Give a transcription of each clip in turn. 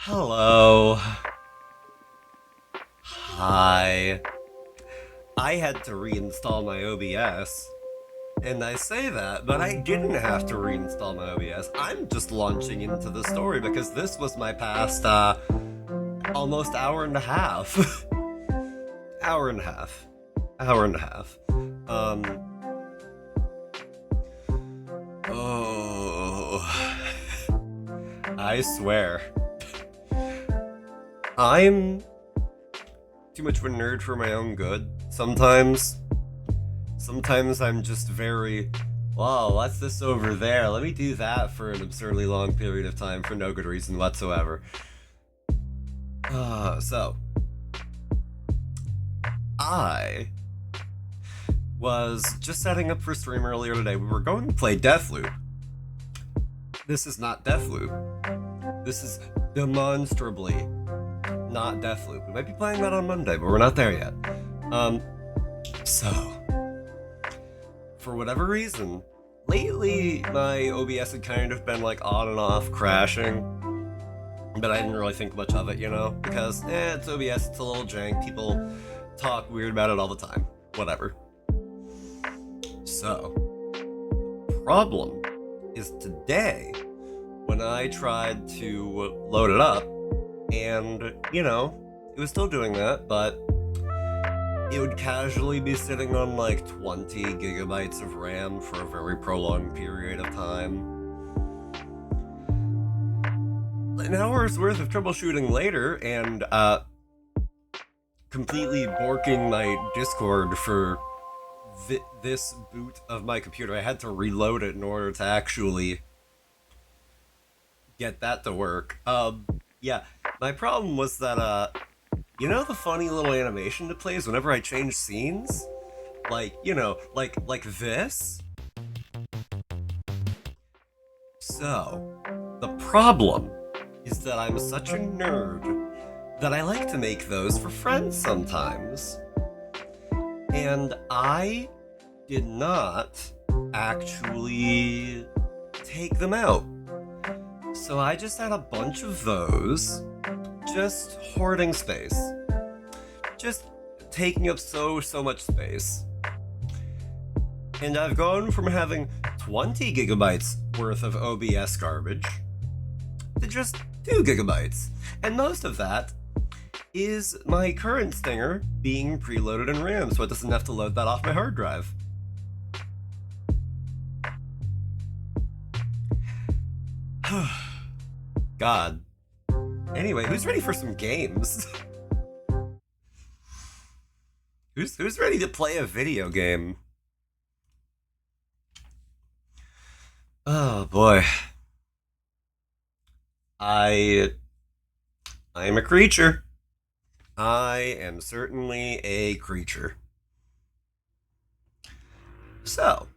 Hello. Hi. I had to reinstall my OBS. And I say that, but I didn't have to reinstall my OBS. I'm just launching into the story because this was my past, almost hour and a half. Hour and a half. Hour and a half. Um. Oh. I swear. I'm too much of a nerd for my own good. Sometimes I'm just very, wow, what's this over there? Let me do that for an absurdly long period of time for no good reason whatsoever. So, I was just setting up for stream earlier today. We were going to play Deathloop. This is not Deathloop. This is demonstrably not Deathloop. We might be playing that on Monday, but we're not there yet. So, for whatever reason, lately my OBS had kind of been like on and off crashing, but I didn't really think much of it, because it's OBS, it's a little jank, people talk weird about it all the time, whatever. So, the problem is today, when I tried to load it up, and, it was still doing that, but it would casually be sitting on like 20 gigabytes of RAM for a very prolonged period of time. An hour's worth of troubleshooting later, and completely borking my Discord for this boot of my computer. I had to reload it in order to actually get that to work. Yeah, my problem was that, the funny little animation it plays whenever I change scenes? Like, like this? So, the problem is that I'm such a nerd that I like to make those for friends sometimes. And I did not actually take them out. So I just had a bunch of those, just hoarding space. Just taking up so much space. And I've gone from having 20 gigabytes worth of OBS garbage to just 2 gigabytes. And most of that is my current Stinger being preloaded in RAM, so it doesn't have to load that off my hard drive. God. Anyway, who's ready for some games? Who's ready to play a video game? Oh boy. I am a creature. I am certainly a creature. So,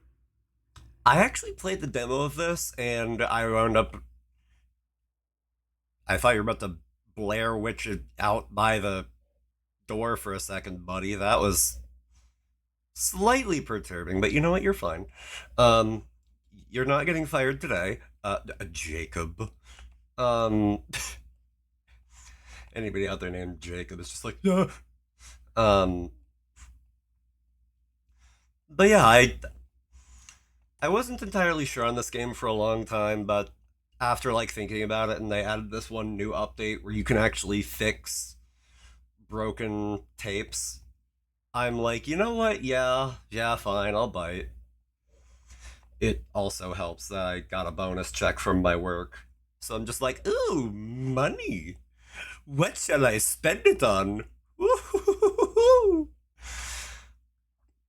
I actually played the demo of this, and I wound up. I thought you were about to Blair Witch it out by the door for a second, buddy. That was slightly perturbing, but you know what? You're fine. Um, you're not getting fired today, Jacob. Um, anybody out there named Jacob is just like, yeah. Um, but yeah, I wasn't entirely sure on this game for a long time, but after like thinking about it, and they added this one new update where you can actually fix broken tapes, I'm like, you know what? Yeah, fine, I'll bite. It also helps that I got a bonus check from my work. So I'm just like, ooh, money. What shall I spend it on? Woo-hoo-hoo-hoo-hoo.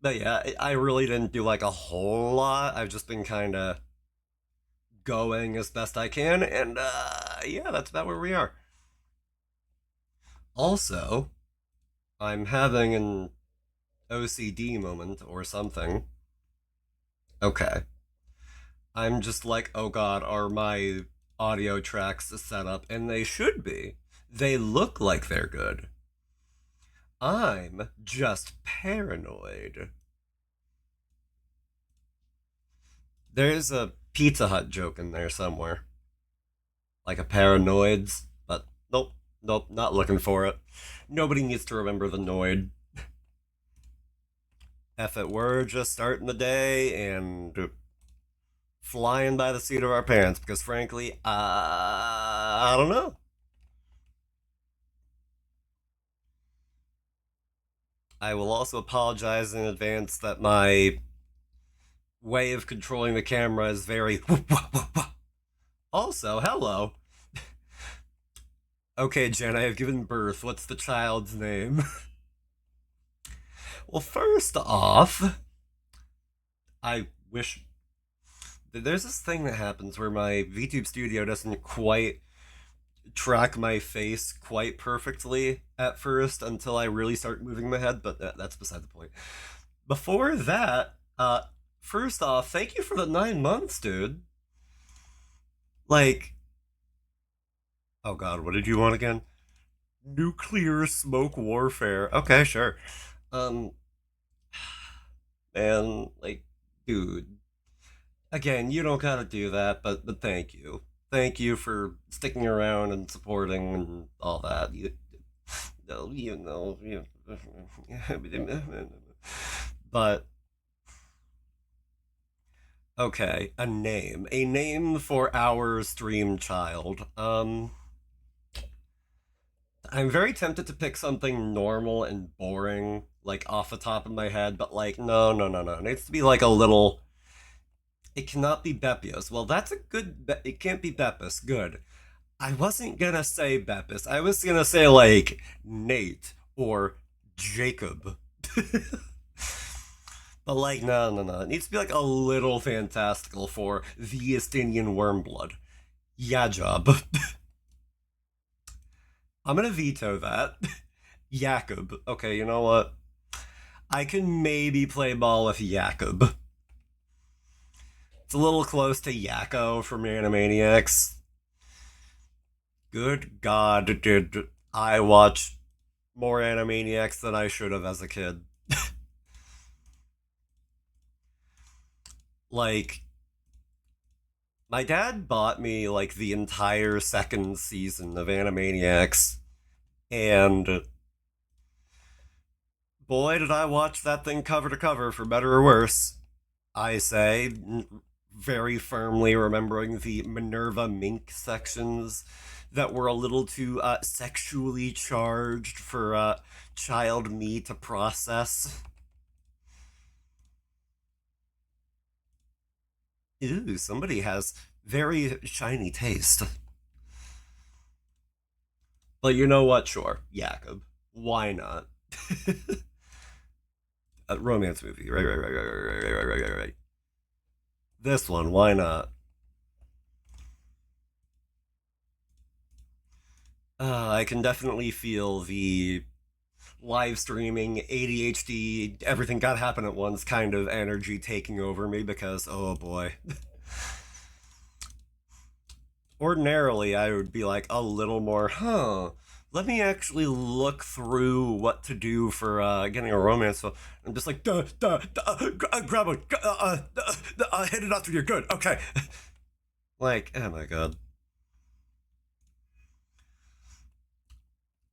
But yeah, I really didn't do like a whole lot. I've just been kind of going as best I can, and yeah, that's about where we are. Also, I'm having an OCD moment or something. Okay. I'm just like, oh god, are my audio tracks set up? And they should be. They look like they're good. I'm just paranoid. There's a Pizza Hut joke in there somewhere. Like a paranoids, but Nope, nope, not looking for it. Nobody needs to remember the Noid. If it were just starting the day and flying by the seat of our pants, because frankly, I don't know. I will also apologize in advance that my way of controlling the camera is very. Also, hello. Okay, Jen, I have given birth. What's the child's name? Well, first off, I wish. There's this thing that happens where my VTube Studio doesn't quite track my face quite perfectly at first until I really start moving my head, but that's beside the point. Before that, first off, thank you for the 9 months, dude. Like, oh god, what did you want again? Nuclear smoke warfare. Okay, sure. Um, and like, dude, again, you don't gotta do that, but thank you for sticking around and supporting and all that. You know, but okay, a name for our stream child. I'm very tempted to pick something normal and boring, like off the top of my head, but like, no, no, no, no. It needs to be like a little. It cannot be Bepios. Well, that's a good. It can't be Bepis. Good. I wasn't gonna say Bepis. I was gonna say like Nate or Jacob. But like, no, no, no. It needs to be like a little fantastical for the Estinian Wormblood. Yeah, job. I'm gonna veto that. Jakob. Okay, you know what? I can maybe play ball with Jakob. It's a little close to Yakko from Animaniacs. Good God, did I watch more Animaniacs than I should have as a kid? Like, my dad bought me like the entire second season of Animaniacs, and boy, did I watch that thing cover to cover, for better or worse. I say, very firmly remembering the Minerva Mink sections that were a little too sexually charged for child me to process. Ooh, somebody has very shiny taste. But you know what? Sure, Jakob. Why not? A romance movie, right, right, right, right, right, right, right, right, right. This one, why not? I can definitely feel the live streaming, ADHD, everything got to happen at once kind of energy taking over me because, oh boy. Ordinarily, I would be like a little more, let me actually look through what to do for getting a romance. So I'm just like, grab it, hit it after you're good. Okay. Like, oh my god.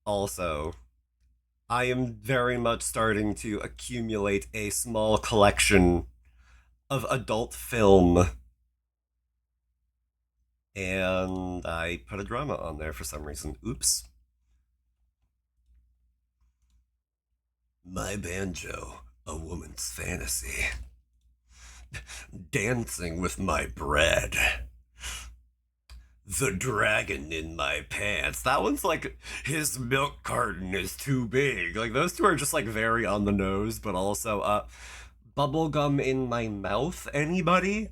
Also, I am very much starting to accumulate a small collection of adult film, and I put a drama on there for some reason. Oops. My banjo, a woman's fantasy. Dancing with my bread. The dragon in my pants. That one's like, his milk carton is too big. Like, those two are just like very on the nose, but also, bubblegum in my mouth. Anybody?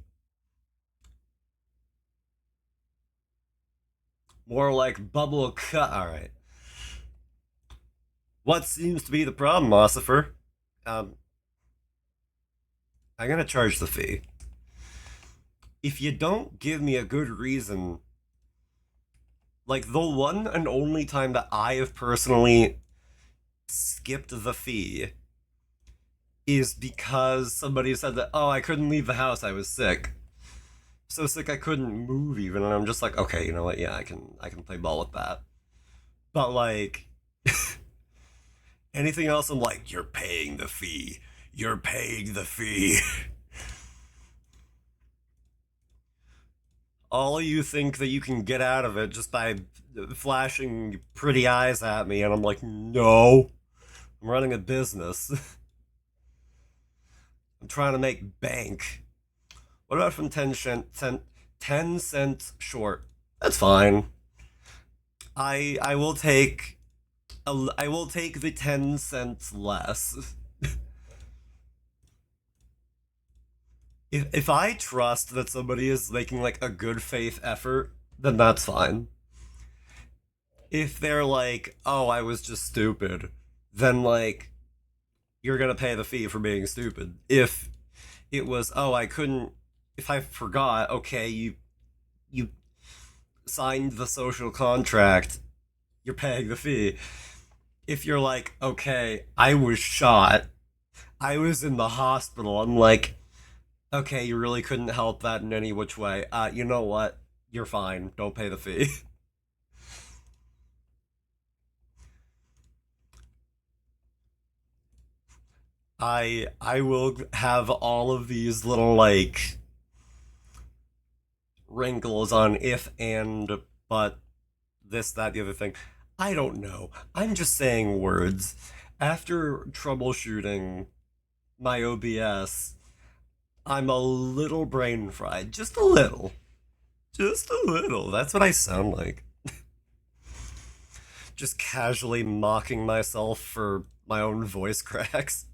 More like bubble cut. Alright. What seems to be the problem, Ossifer? Um, I'm gonna charge the fee. If you don't give me a good reason, like the one and only time that I have personally skipped the fee is because somebody said that, oh, I couldn't leave the house, I was sick. So sick I couldn't move even, and I'm just like, okay, you know what, yeah, I can play ball with that. But like anything else, I'm like, you're paying the fee. You're paying the fee. All you think that you can get out of it just by flashing pretty eyes at me, and I'm like, no. I'm running a business. I'm trying to make bank. What about from 10 cents short? That's fine. I will take I will take the 10 cents less. If I trust that somebody is making like a good faith effort, then that's fine. If they're like, "Oh, I was just stupid," then like you're going to pay the fee for being stupid. If it was, "Oh, I couldn't if I forgot," okay, you signed the social contract, you're paying the fee. If you're like, "Okay, I was shot. I was in the hospital." I'm like, "Okay, you really couldn't help that in any which way. You know what? You're fine. Don't pay the fee." I will have all of these little like wrinkles on if and but this that the other thing. I don't know. I'm just saying words. After troubleshooting my OBS, I'm a little brain fried. Just a little. Just a little. That's what I sound like. Just casually mocking myself for my own voice cracks.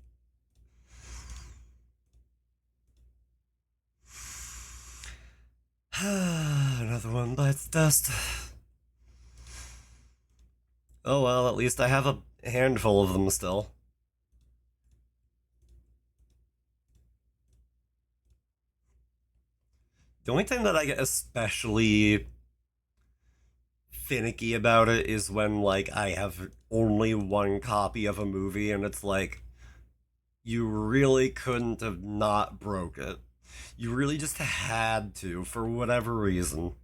Another one bites dust. Oh well, at least I have a handful of them still. The only time that I get especially finicky about it is when like I have only one copy of a movie and it's like you really couldn't have not broke it. You really just had to for whatever reason.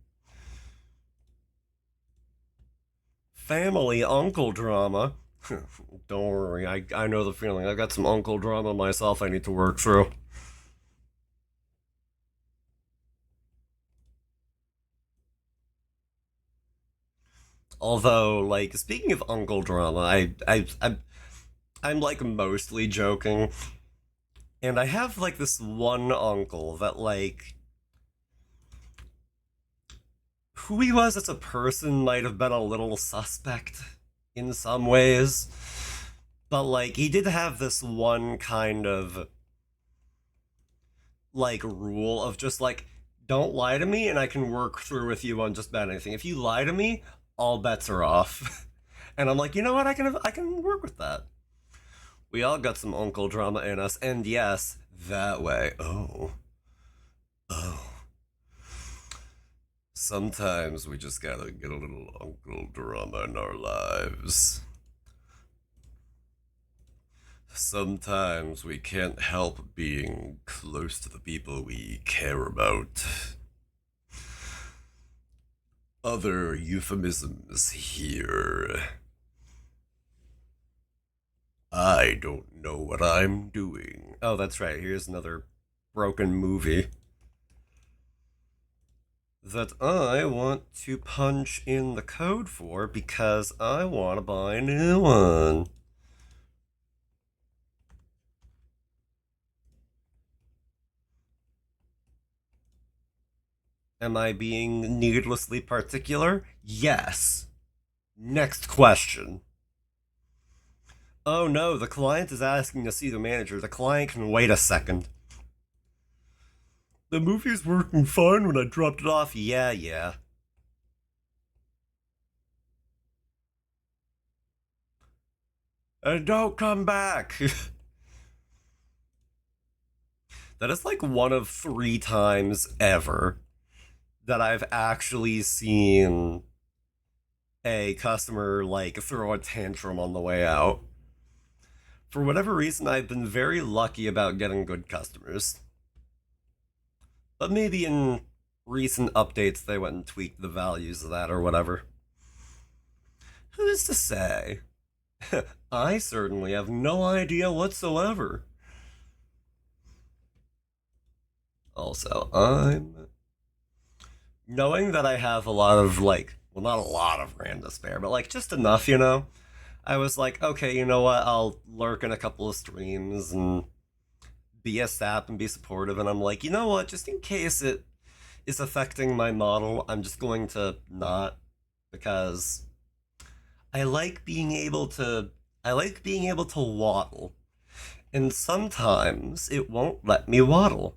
Family uncle drama. Don't worry, I know the feeling. I've got some uncle drama myself I need to work through. Although, like, speaking of uncle drama, I'm like mostly joking, and I have like this one uncle that like who he was as a person might have been a little suspect in some ways, but like he did have this one kind of like rule of just like don't lie to me and I can work through with you on just about anything. If you lie to me, all bets are off. And I'm like, you know what? I can work with that. We all got some uncle drama in us, and yes, that way. Oh, oh. Sometimes we just gotta get a little uncle drama in our lives. Sometimes we can't help being close to the people we care about. Other euphemisms here. I don't know what I'm doing. Oh, that's right. Here's another broken movie that I want to punch in the code for because I want to buy a new one. Am I being needlessly particular? Yes. Next question. Oh no, the client is asking to see the manager. The client can wait a second. The movie's working fine when I dropped it off. Yeah, yeah. And don't come back. That is like one of 3 times ever that I've actually seen a customer like throw a tantrum on the way out. For whatever reason, I've been very lucky about getting good customers. But maybe in recent updates, they went and tweaked the values of that or whatever. Who's to say? I certainly have no idea whatsoever. Also, I'm knowing that I have a lot of like, well, not a lot of RAM to spare, but like just enough, you know. I was like, okay, you know what? I'll lurk in a couple of streams and be a sap and be supportive. And I'm like, you know what? Just in case it is affecting my model, I'm just going to not because I like being able to. I like being able to waddle, and sometimes it won't let me waddle.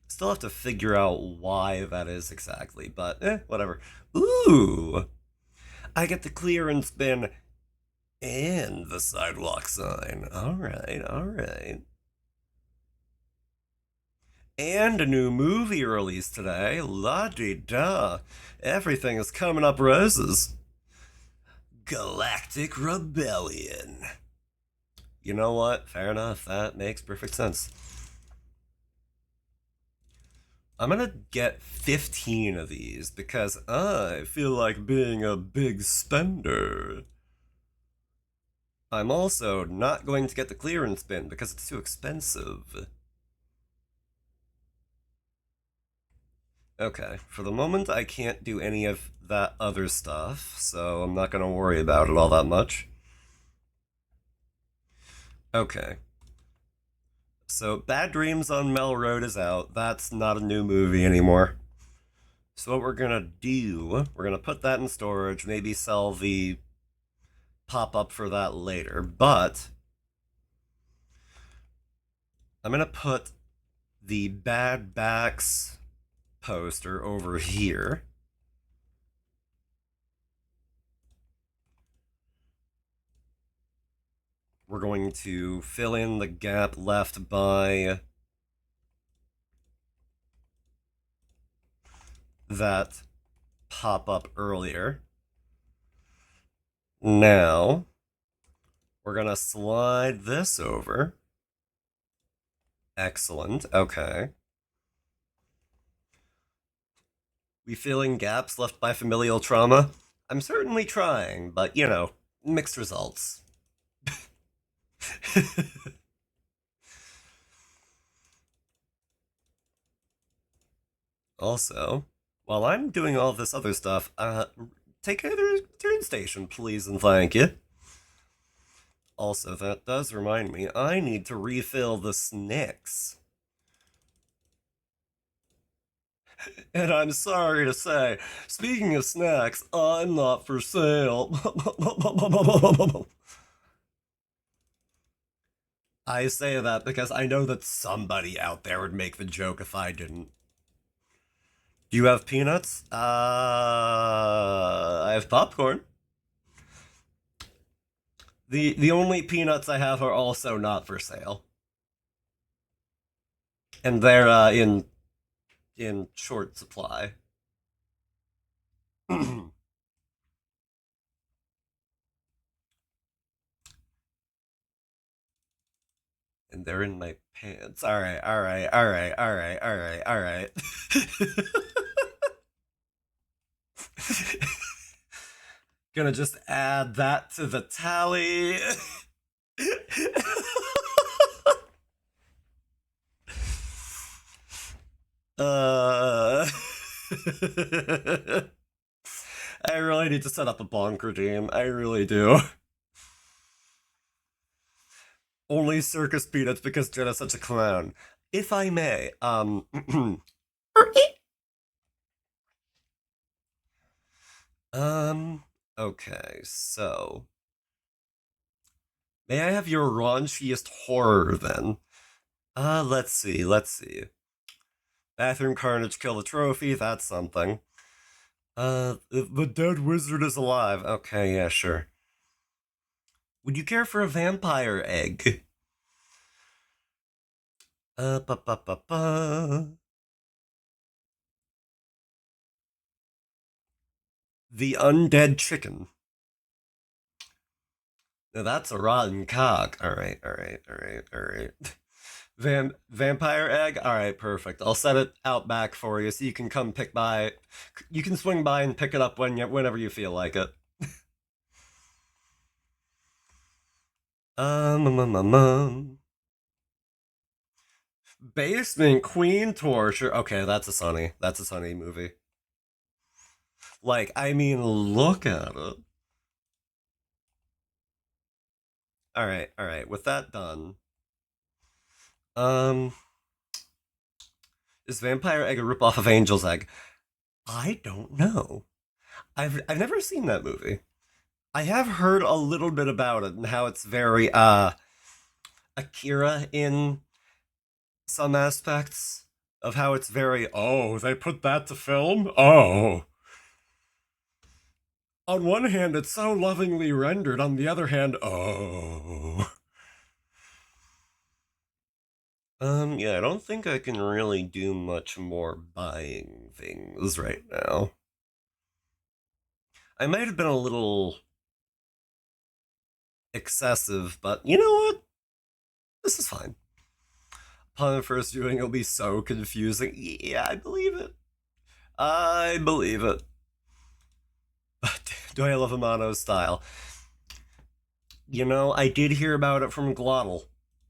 Still have to figure out why that is exactly, but whatever. Ooh, I get the clearance bin and the sidewalk sign. All right, all right. And a new movie released today. La di da. Everything is coming up roses. Galactic Rebellion. You know what? Fair enough. That makes perfect sense. I'm gonna get 15 of these because I feel like being a big spender. I'm also not going to get the clearance bin because it's too expensive. Okay, for the moment I can't do any of that other stuff, so I'm not gonna worry about it all that much. Okay. So Bad Dreams on Mel Road is out. That's not a new movie anymore. So what we're gonna do, we're gonna put that in storage, maybe sell the pop up for that later. But I'm gonna put the Bad Backs poster over here. We're going to fill in the gap left by that pop up earlier. Now, we're gonna slide this over. Excellent. Okay. We fill in gaps left by familial trauma? I'm certainly trying, but you know, mixed results. Also, while I'm doing all this other stuff, take care of the return station, please and thank you. Also, that does remind me, I need to refill the snacks. And I'm sorry to say, speaking of snacks, I'm not for sale. I say that because I know that somebody out there would make the joke if I didn't. Do you have peanuts? I have popcorn. The only peanuts I have are also not for sale, and they're in short supply. And they're in my pants. All right, all right, all right, all right, all right, all right. Gonna just add that to the tally. uh, I really need to set up a bonk redeem. I really do. Only circus peanuts because Jenna's such a clown. If I may, um, okay, so may I have your raunchiest horror then? Let's see, let's see. Bathroom Carnage kill the trophy, that's something. The dead wizard is alive. Okay, yeah, sure. Would you care for a vampire egg? Ba ba ba ba. The undead chicken. Now that's a rotten cock. All right, all right, all right, all right. Vampire egg. All right, perfect. I'll set it out back for you so you can come pick by. You can swing by and pick it up whenever you feel like it. Basement Queen torture. Okay, that's a Sunny movie. Like, I mean, look at it. All right. With that done, um, is Vampire Egg a ripoff of Angel's Egg? I don't know. I've never seen that movie. I have heard a little bit about it and how it's very Akira in some aspects of how it's very, oh, they put that to film? Oh. On one hand, it's so lovingly rendered. On the other hand, oh. Yeah, I don't think I can really do much more buying things right now. I might have been a little excessive, but you know what? This is fine. Upon the first viewing, it'll be so confusing. Yeah, I believe it. I believe it. But do I love Amano's style? You know, I did hear about it from Glottal,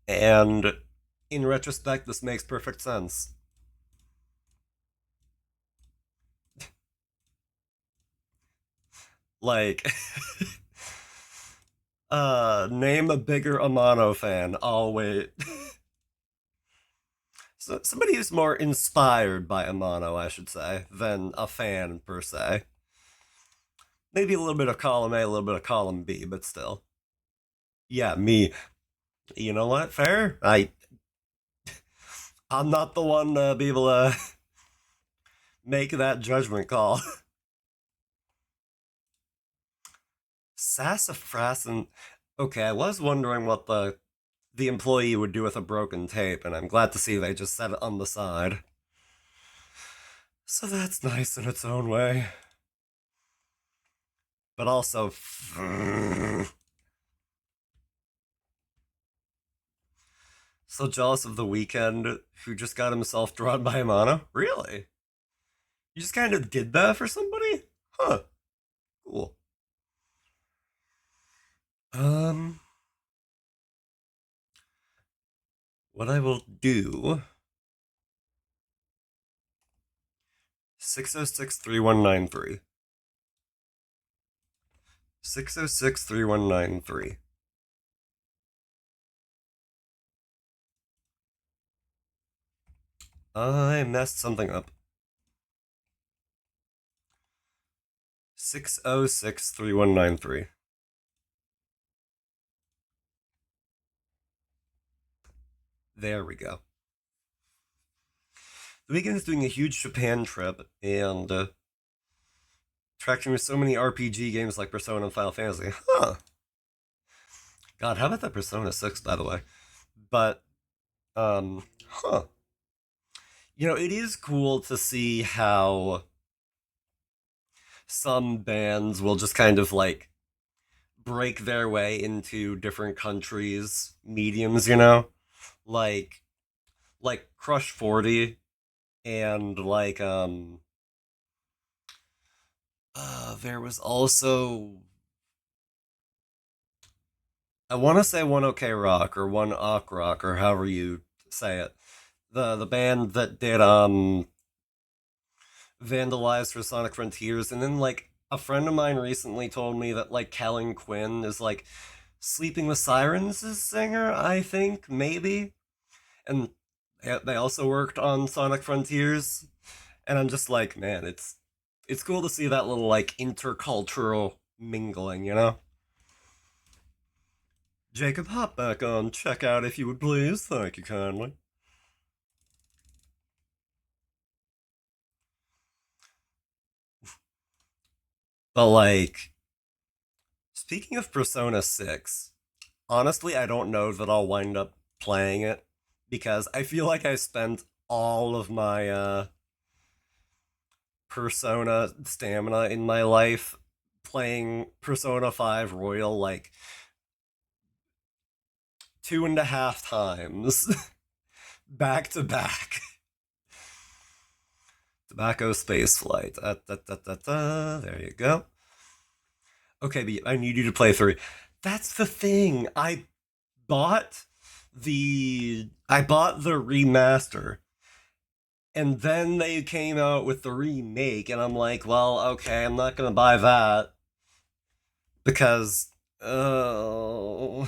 and in retrospect, this makes perfect sense. Like, name a bigger Amano fan. I'll wait. So, somebody who's more inspired by Amano, I should say, than a fan per se. Maybe a little bit of column A, a little bit of column B, but still. Yeah, me. You know what? Fair. I'm not the one to be able to make that judgment call. Sassafras. Okay, I was wondering what the employee would do with a broken tape, and I'm glad to see they just set it on the side. So that's nice in its own way. But also, so jealous of the Weekend, who just got himself drawn by Amano. Really? You just kind of did that for somebody? Huh. Cool. Um, what I will do 6063193. 6063193. I messed something up. 6063193. There we go. The Weekend is doing a huge Japan trip and tracking with so many RPG games like Persona and Final Fantasy. Huh. God, how about that Persona 6, by the way? But, huh. You know, it is cool to see how some bands will just kind of like break their way into different countries' mediums, you know? Like Crush 40 and there was also I want to say One OK Rock or One Ok Rock or however you say it. The band that did Vandalized for Sonic Frontiers, and then like a friend of mine recently told me that like Callan Quinn is like Sleeping with Sirens' singer, I think maybe, and they also worked on Sonic Frontiers, and I'm just like, man, it's cool to see that little like intercultural mingling, you know. Jacob, hop back on. Check out if you would please. Thank you kindly. But like, speaking of Persona 6, honestly, I don't know that I'll wind up playing it because I feel like I spent all of my Persona stamina in my life playing Persona 5 Royal like 2.5 times. back to back. Tobacco Space Flight. There you go. Okay, but I need you to play 3. That's the thing. Bought I bought the remaster, and then they came out with the remake, and I'm like, well, okay, I'm not gonna buy that because oh,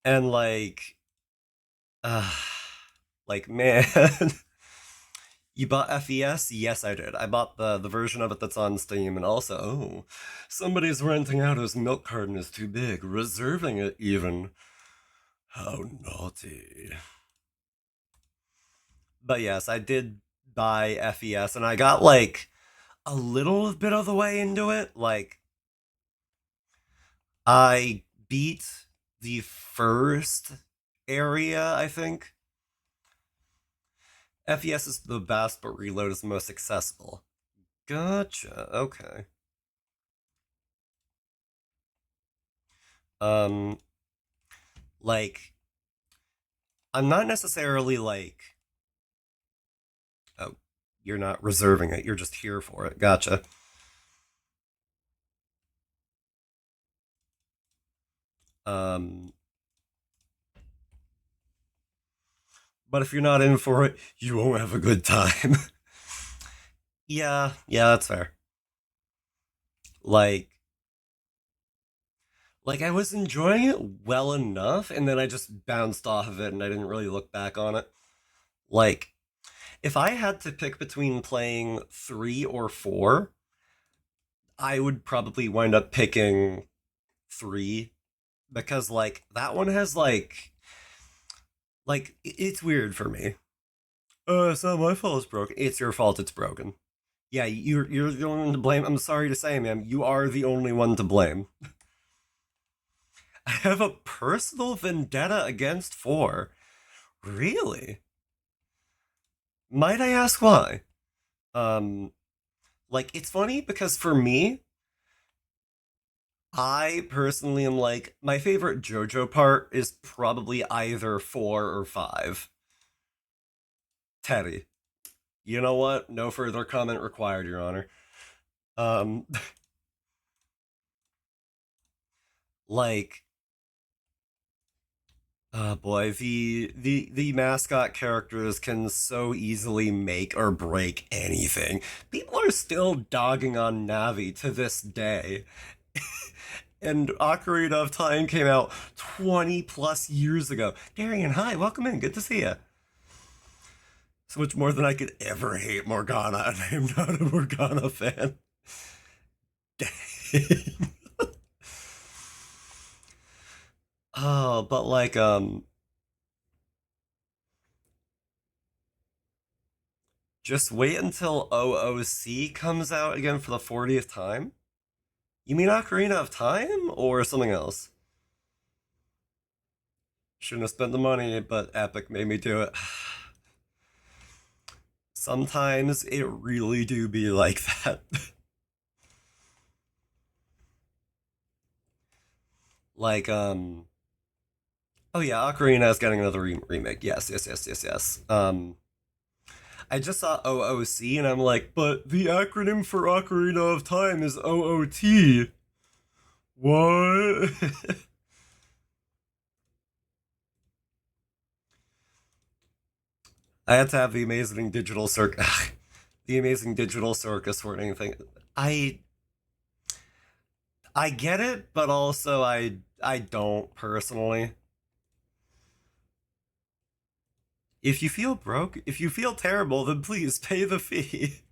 and uh, like man. You bought FES? Yes, I did. I bought the version of it that's on Steam, and also, oh, somebody's renting out his milk carton is too big, reserving it even. How naughty. But yes, I did buy FES, and I got like a little bit of the way into it. Like, I beat the first area, I think. FES is the best, but Reload is the most accessible. Gotcha. Okay. Um, like, I'm not necessarily like, oh, you're not reserving it. You're just here for it. Gotcha. Um, but if you're not in for it, you won't have a good time. Yeah, that's fair. Like, like I was enjoying it well enough, and then I just bounced off of it, and I didn't really look back on it. Like, if I had to pick between playing 3 or 4, I would probably wind up picking 3 because like that one has like it's weird for me. It's not my fault it's broken. It's your fault it's broken. Yeah, you're the only one to blame. I'm sorry to say, ma'am, you are the only one to blame. I have a personal vendetta against 4. Really? Might I ask why? Um, like it's funny because for me, I personally am like my favorite JoJo part is probably either 4 or 5. Teddy. You know what? No further comment required, Your Honor. Um, like, oh boy, the mascot characters can so easily make or break anything. People are still dogging on Navi to this day. And Ocarina of Time came out 20 plus years ago. Darian, hi, welcome in. Good to see you. So much more than I could ever hate Morgana, and I am not a Morgana fan. Dang. Oh, but like, just wait until OOC comes out again for the 40th time? You mean Ocarina of Time or something else? Shouldn't have spent the money, but Epic made me do it. Sometimes it really do be like that. Like, oh yeah, Ocarina is getting another remake. Yes. I just saw OOC and I'm like, but the acronym for Ocarina of Time is OOT. What? I had to have the amazing digital circus, the amazing digital circus for anything. I I get it, but also I don't personally. If you feel broke, if you feel terrible, then please pay the fee.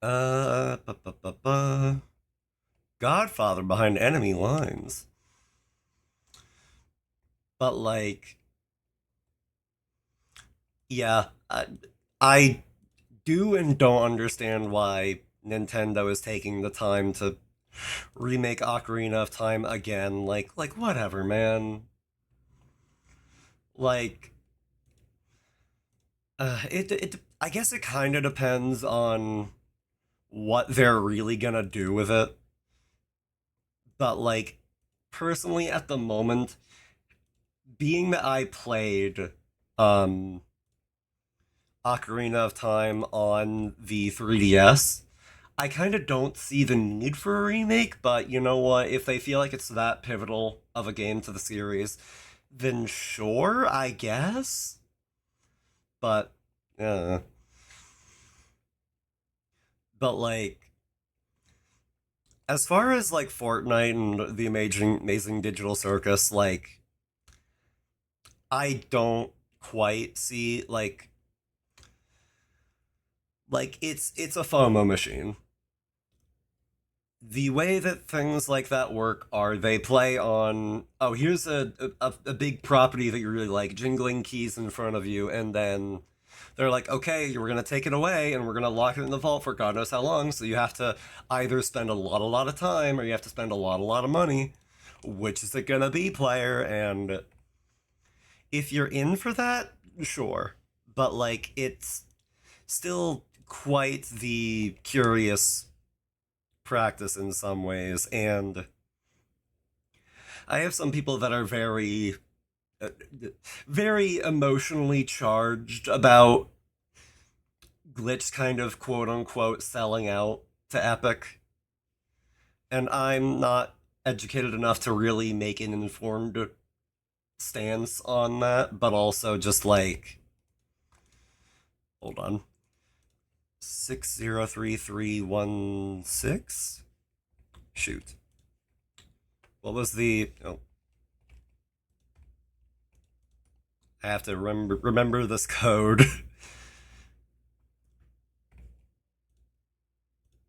Uh, ba, ba, ba, ba. Godfather behind enemy lines. But like, yeah, I do and don't understand why Nintendo is taking the time to remake Ocarina of Time again. Like whatever, man. Like, it I guess it kind of depends on what they're really gonna do with it. but like personally at the moment, being that I played um Ocarina of Time on the 3DS, I kind of don't see the need for a remake, but you know what? If they feel like it's that pivotal of a game to the series, then sure, I guess. But, uh, but like, as far as like Fortnite and the amazing digital circus, like, I don't quite see like it's a FOMO machine. The way that things like that work are they play on, oh, here's a big property that you really like, jingling keys in front of you, and then they're like, okay, we're gonna take it away and we're gonna lock it in the vault for God knows how long, so you have to either spend a lot of time or you have to spend a lot of money. Which is it gonna be, player? And if you're in for that, sure. But like it's still quite the curious practice in some ways, and I have some people that are uh, very emotionally charged about Glitch kind of quote unquote selling out to Epic, and I'm not educated enough to really make an informed stance on that, but also just like, hold on, 603316. Shoot, what was the? Oh, I have to remember this code.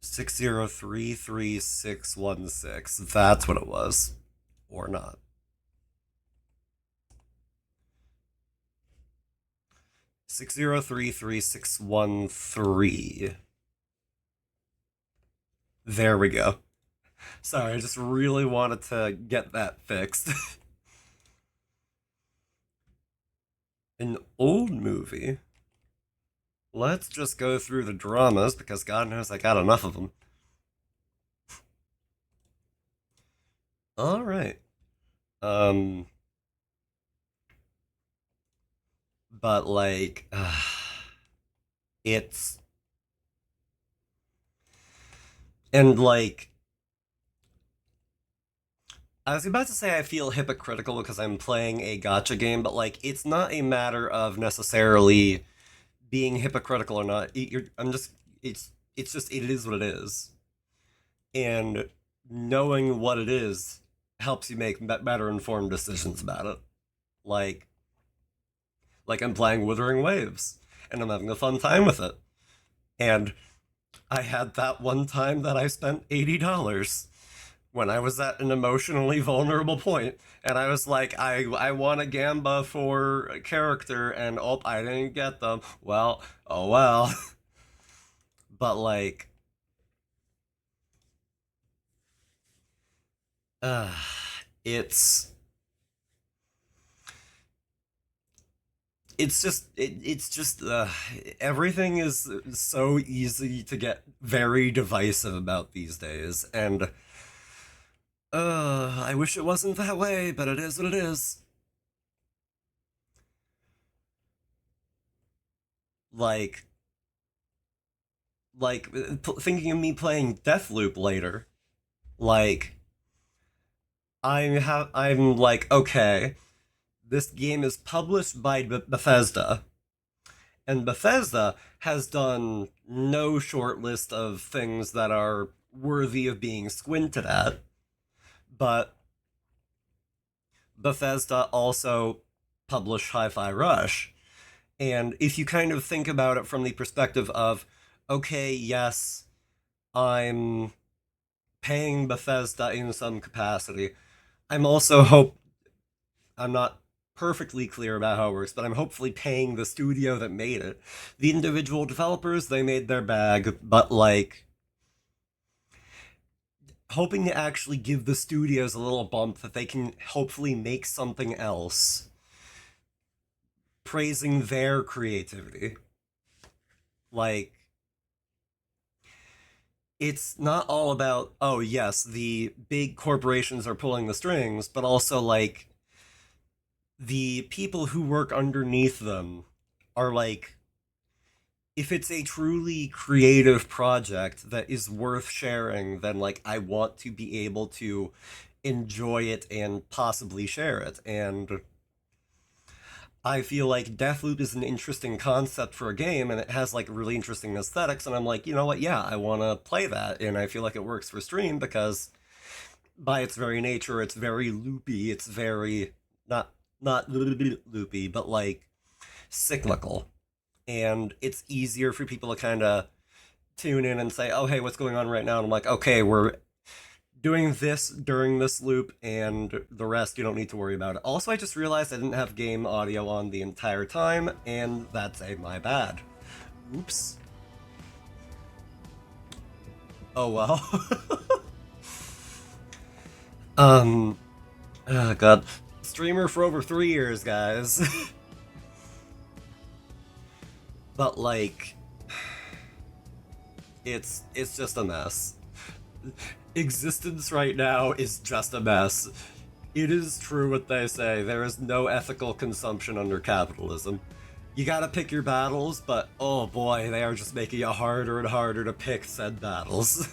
603316. That's what it was. Or not. 60331613. There we go. Sorry, I just really wanted to get that fixed. An old movie. Let's just go through the dramas because God knows I got enough of them. All right. Um, but like, it's and like I was about to say I feel hypocritical because I'm playing a gotcha game, but like it's not a matter of necessarily being hypocritical or not. I'm just it's just it is what it is, and knowing what it is helps you make better informed decisions about it. Like I'm playing Wuthering Waves, and I'm having a fun time with it, and I had that one time that I spent $80 when I was at an emotionally vulnerable point, and I was like, I want a Gamba for a character, and oh, I didn't get them. Well, oh well. But like, uh, it's it's just everything is so easy to get very divisive about these days, and I wish it wasn't that way, but it is what it is. Like thinking of me playing Deathloop later, like I'm like, okay, this game is published by Bethesda, and Bethesda has done no short list of things that are worthy of being squinted at, but Bethesda also published Hi-Fi Rush. And if you kind of think about it from the perspective of, okay, yes, I'm paying Bethesda in some capacity. I'm also I'm not perfectly clear about how it works, but I'm hopefully paying the studio that made it. The individual developers, they made their bag, but like hoping to actually give the studios a little bump that they can hopefully make something else, praising their creativity. Like it's not all about, oh yes, the big corporations are pulling the strings, but also like the people who work underneath them are like, if it's a truly creative project that is worth sharing, then like I want to be able to enjoy it and possibly share it. And I feel like Deathloop is an interesting concept for a game, and it has like really interesting aesthetics, and I'm like, you know what, yeah, I want to play that, and I feel like it works for stream because by its very nature it's very loopy, it's very not loopy, but like cyclical, and it's easier for people to kind of tune in and say, oh hey, what's going on right now, and I'm like, okay, we're doing this during this loop, and the rest you don't need to worry about it. Also, I just realized I didn't have game audio on the entire time, and that's a my bad. Oops. Oh well. um oh god. Streamer for over 3 years, guys. But like, it's just a mess. Existence right now is just a mess. It is true what they say, there is no ethical consumption under capitalism. You gotta pick your battles, but oh boy, they are just making it harder and harder to pick said battles.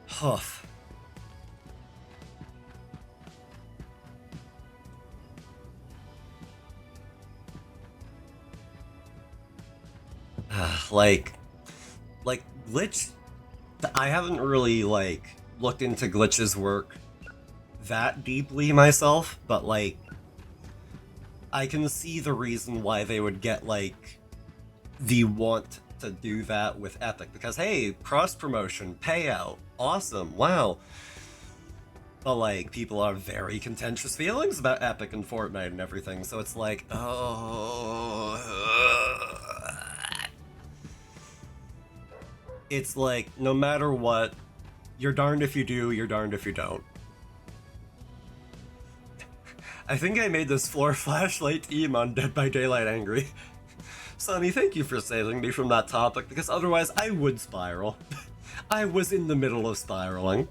Huff. like, Glitch, I haven't really, like, looked into Glitch's work that deeply myself, but, like, I can see the reason why they would get, like, the want to do that with Epic, because, hey, cross-promotion, payout, awesome, wow. But, like, people have very contentious feelings about Epic and Fortnite and everything, so it's like, oh... It's like, no matter what, you're darned if you do, you're darned if you don't. I think I made this floor flashlight team on Dead by Daylight angry. Sonny, thank you for saving me from that topic, because otherwise I would spiral. I was in the middle of spiraling.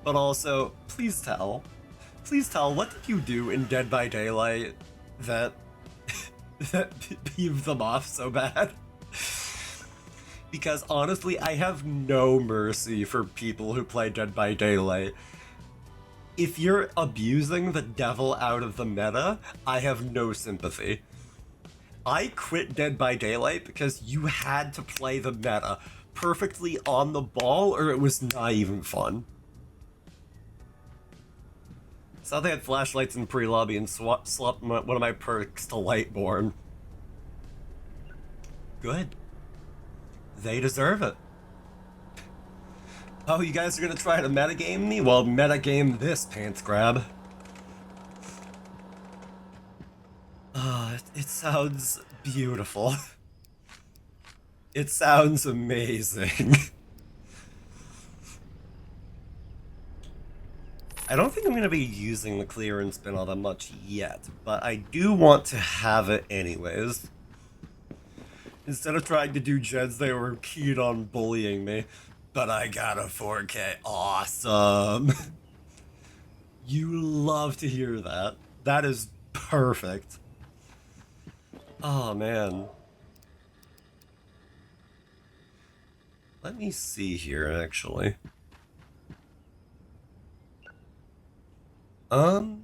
But also, please tell, what did you do in Dead by Daylight that that peeved them off so bad? Because honestly, I have no mercy for people who play Dead by Daylight. If you're abusing the devil out of the meta, I have no sympathy. I quit Dead by Daylight because you had to play the meta perfectly on the ball or it was not even fun. So they had flashlights in pre-lobby and swapped one of my perks to Lightborn. Good. They deserve it. Oh, you guys are gonna try to metagame me? Well, metagame this, pants grab. It sounds beautiful. It sounds amazing. I don't think I'm gonna be using the clearance bin all that much yet, but I do want to have it anyways. Instead of trying to do gens, they were keen on bullying me. But I got a 4K. Awesome. You love to hear that. That is perfect. Oh, man. Let me see here, actually. Hmm.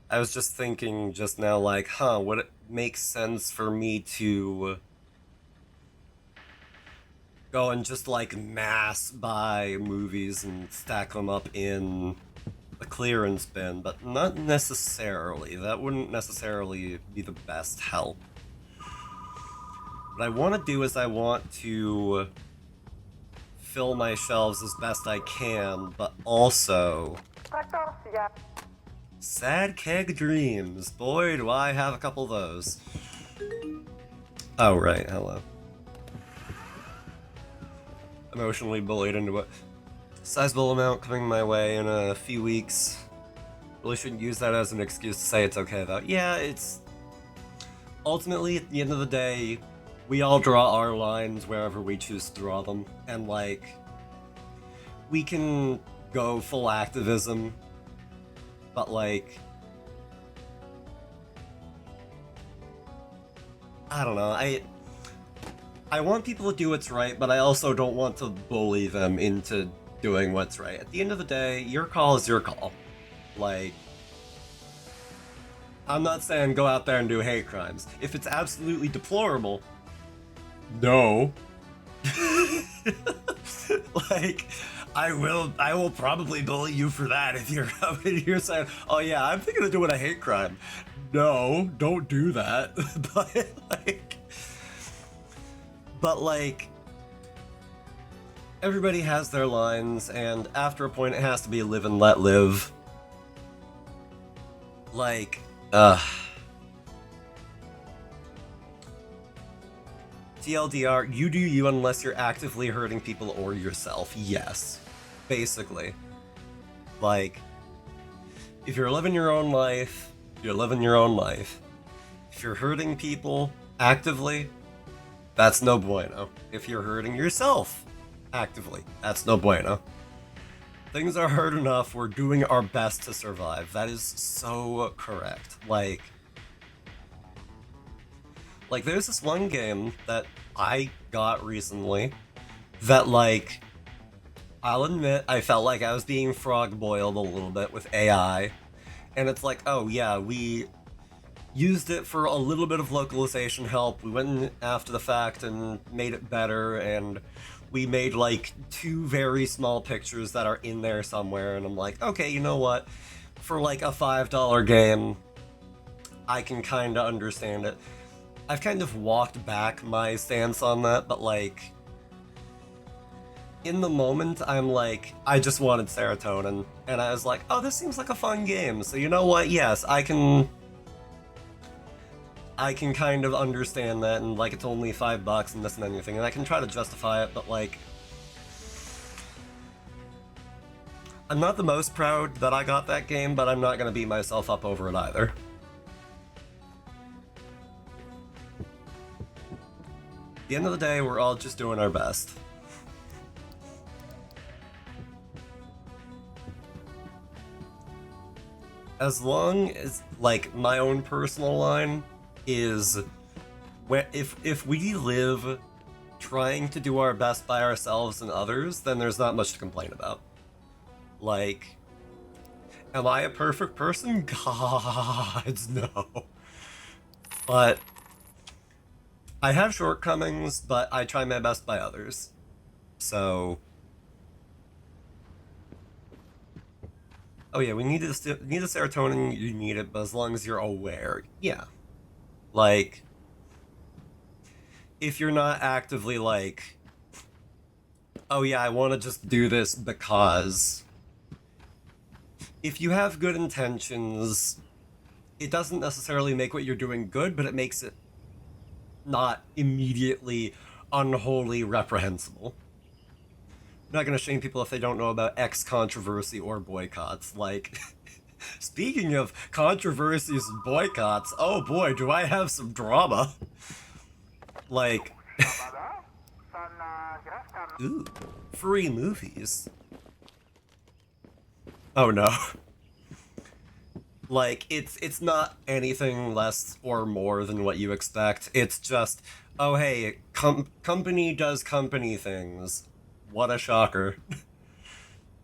I was just thinking just now, like, would it make sense for me to go and just, like, mass buy movies and stack them up in the clearance bin, but not necessarily. That wouldn't necessarily be the best help. What I want to do is I want to fill my shelves as best I can, but also... Sad keg dreams. Boy, do I have a couple of those. Oh, right, hello. Emotionally bullied into it. Sizable amount coming my way in a few weeks. Really shouldn't use that as an excuse to say it's okay, though. Yeah, it's... Ultimately, at the end of the day, we all draw our lines wherever we choose to draw them. And, like, we can go full activism, but, like... I don't know, I want people to do what's right, but I also don't want to bully them into doing what's right. At the end of the day, your call is your call. Like, I'm not saying go out there and do hate crimes. If it's absolutely deplorable, no. Like, I will probably bully you for that if you're coming here saying, oh yeah, I'm thinking of doing a hate crime. No, don't do that. But like, everybody has their lines, and after a point it has to be live and let live. Like, TLDR, you do you unless you're actively hurting people or yourself. Yes. Basically. Like, if you're living your own life, you're living your own life. If you're hurting people actively, that's no bueno. If you're hurting yourself actively, that's no bueno. Things are hard enough, we're doing our best to survive. That is so correct. Like there's this one game that I got recently that, like, I'll admit I felt like I was being frog boiled a little bit with AI. And it's like, oh yeah, we used it for a little bit of localization help. We went in after the fact and made it better, and we made like 2 very small pictures that are in there somewhere, and I'm like, okay, you know what? For like a $5 game, I can kinda understand it. I've kind of walked back my stance on that, but like, in the moment, I'm like, I just wanted serotonin, and I was like, oh, this seems like a fun game, so you know what? Yes, I can kind of understand that, and like, it's only $5 and this and anything, and I can try to justify it, but like, I'm not the most proud that I got that game, but I'm not gonna beat myself up over it either. At the end of the day, we're all just doing our best. As long as, like, my own personal line is, if we live trying to do our best by ourselves and others, then there's not much to complain about. Like, am I a perfect person? God, no. But I have shortcomings, but I try my best by others. So, oh yeah, we need the serotonin, you need it, but as long as you're aware, yeah. Like, if you're not actively like, oh yeah, I want to just do this because... If you have good intentions, it doesn't necessarily make what you're doing good, but it makes it not immediately unholy reprehensible. I'm not gonna shame people if they don't know about X controversy or boycotts. Like, speaking of controversies and boycotts, oh boy, do I have some drama. Like, ooh, free movies. Oh no. Like, it's not anything less or more than what you expect. It's just, oh hey, company does company things. What a shocker.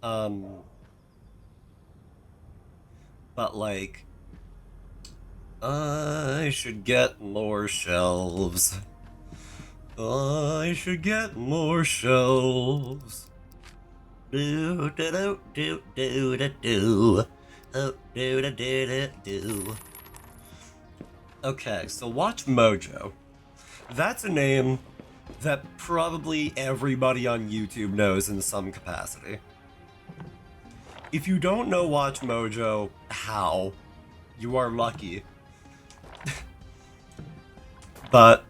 But like, I should get more shelves. I should get more shelves. Do do do do do do do. Oh, do do do do. Okay, so Watch Mojo. That's a name that probably everybody on YouTube knows in some capacity. If you don't know Watch Mojo, how? You are lucky. But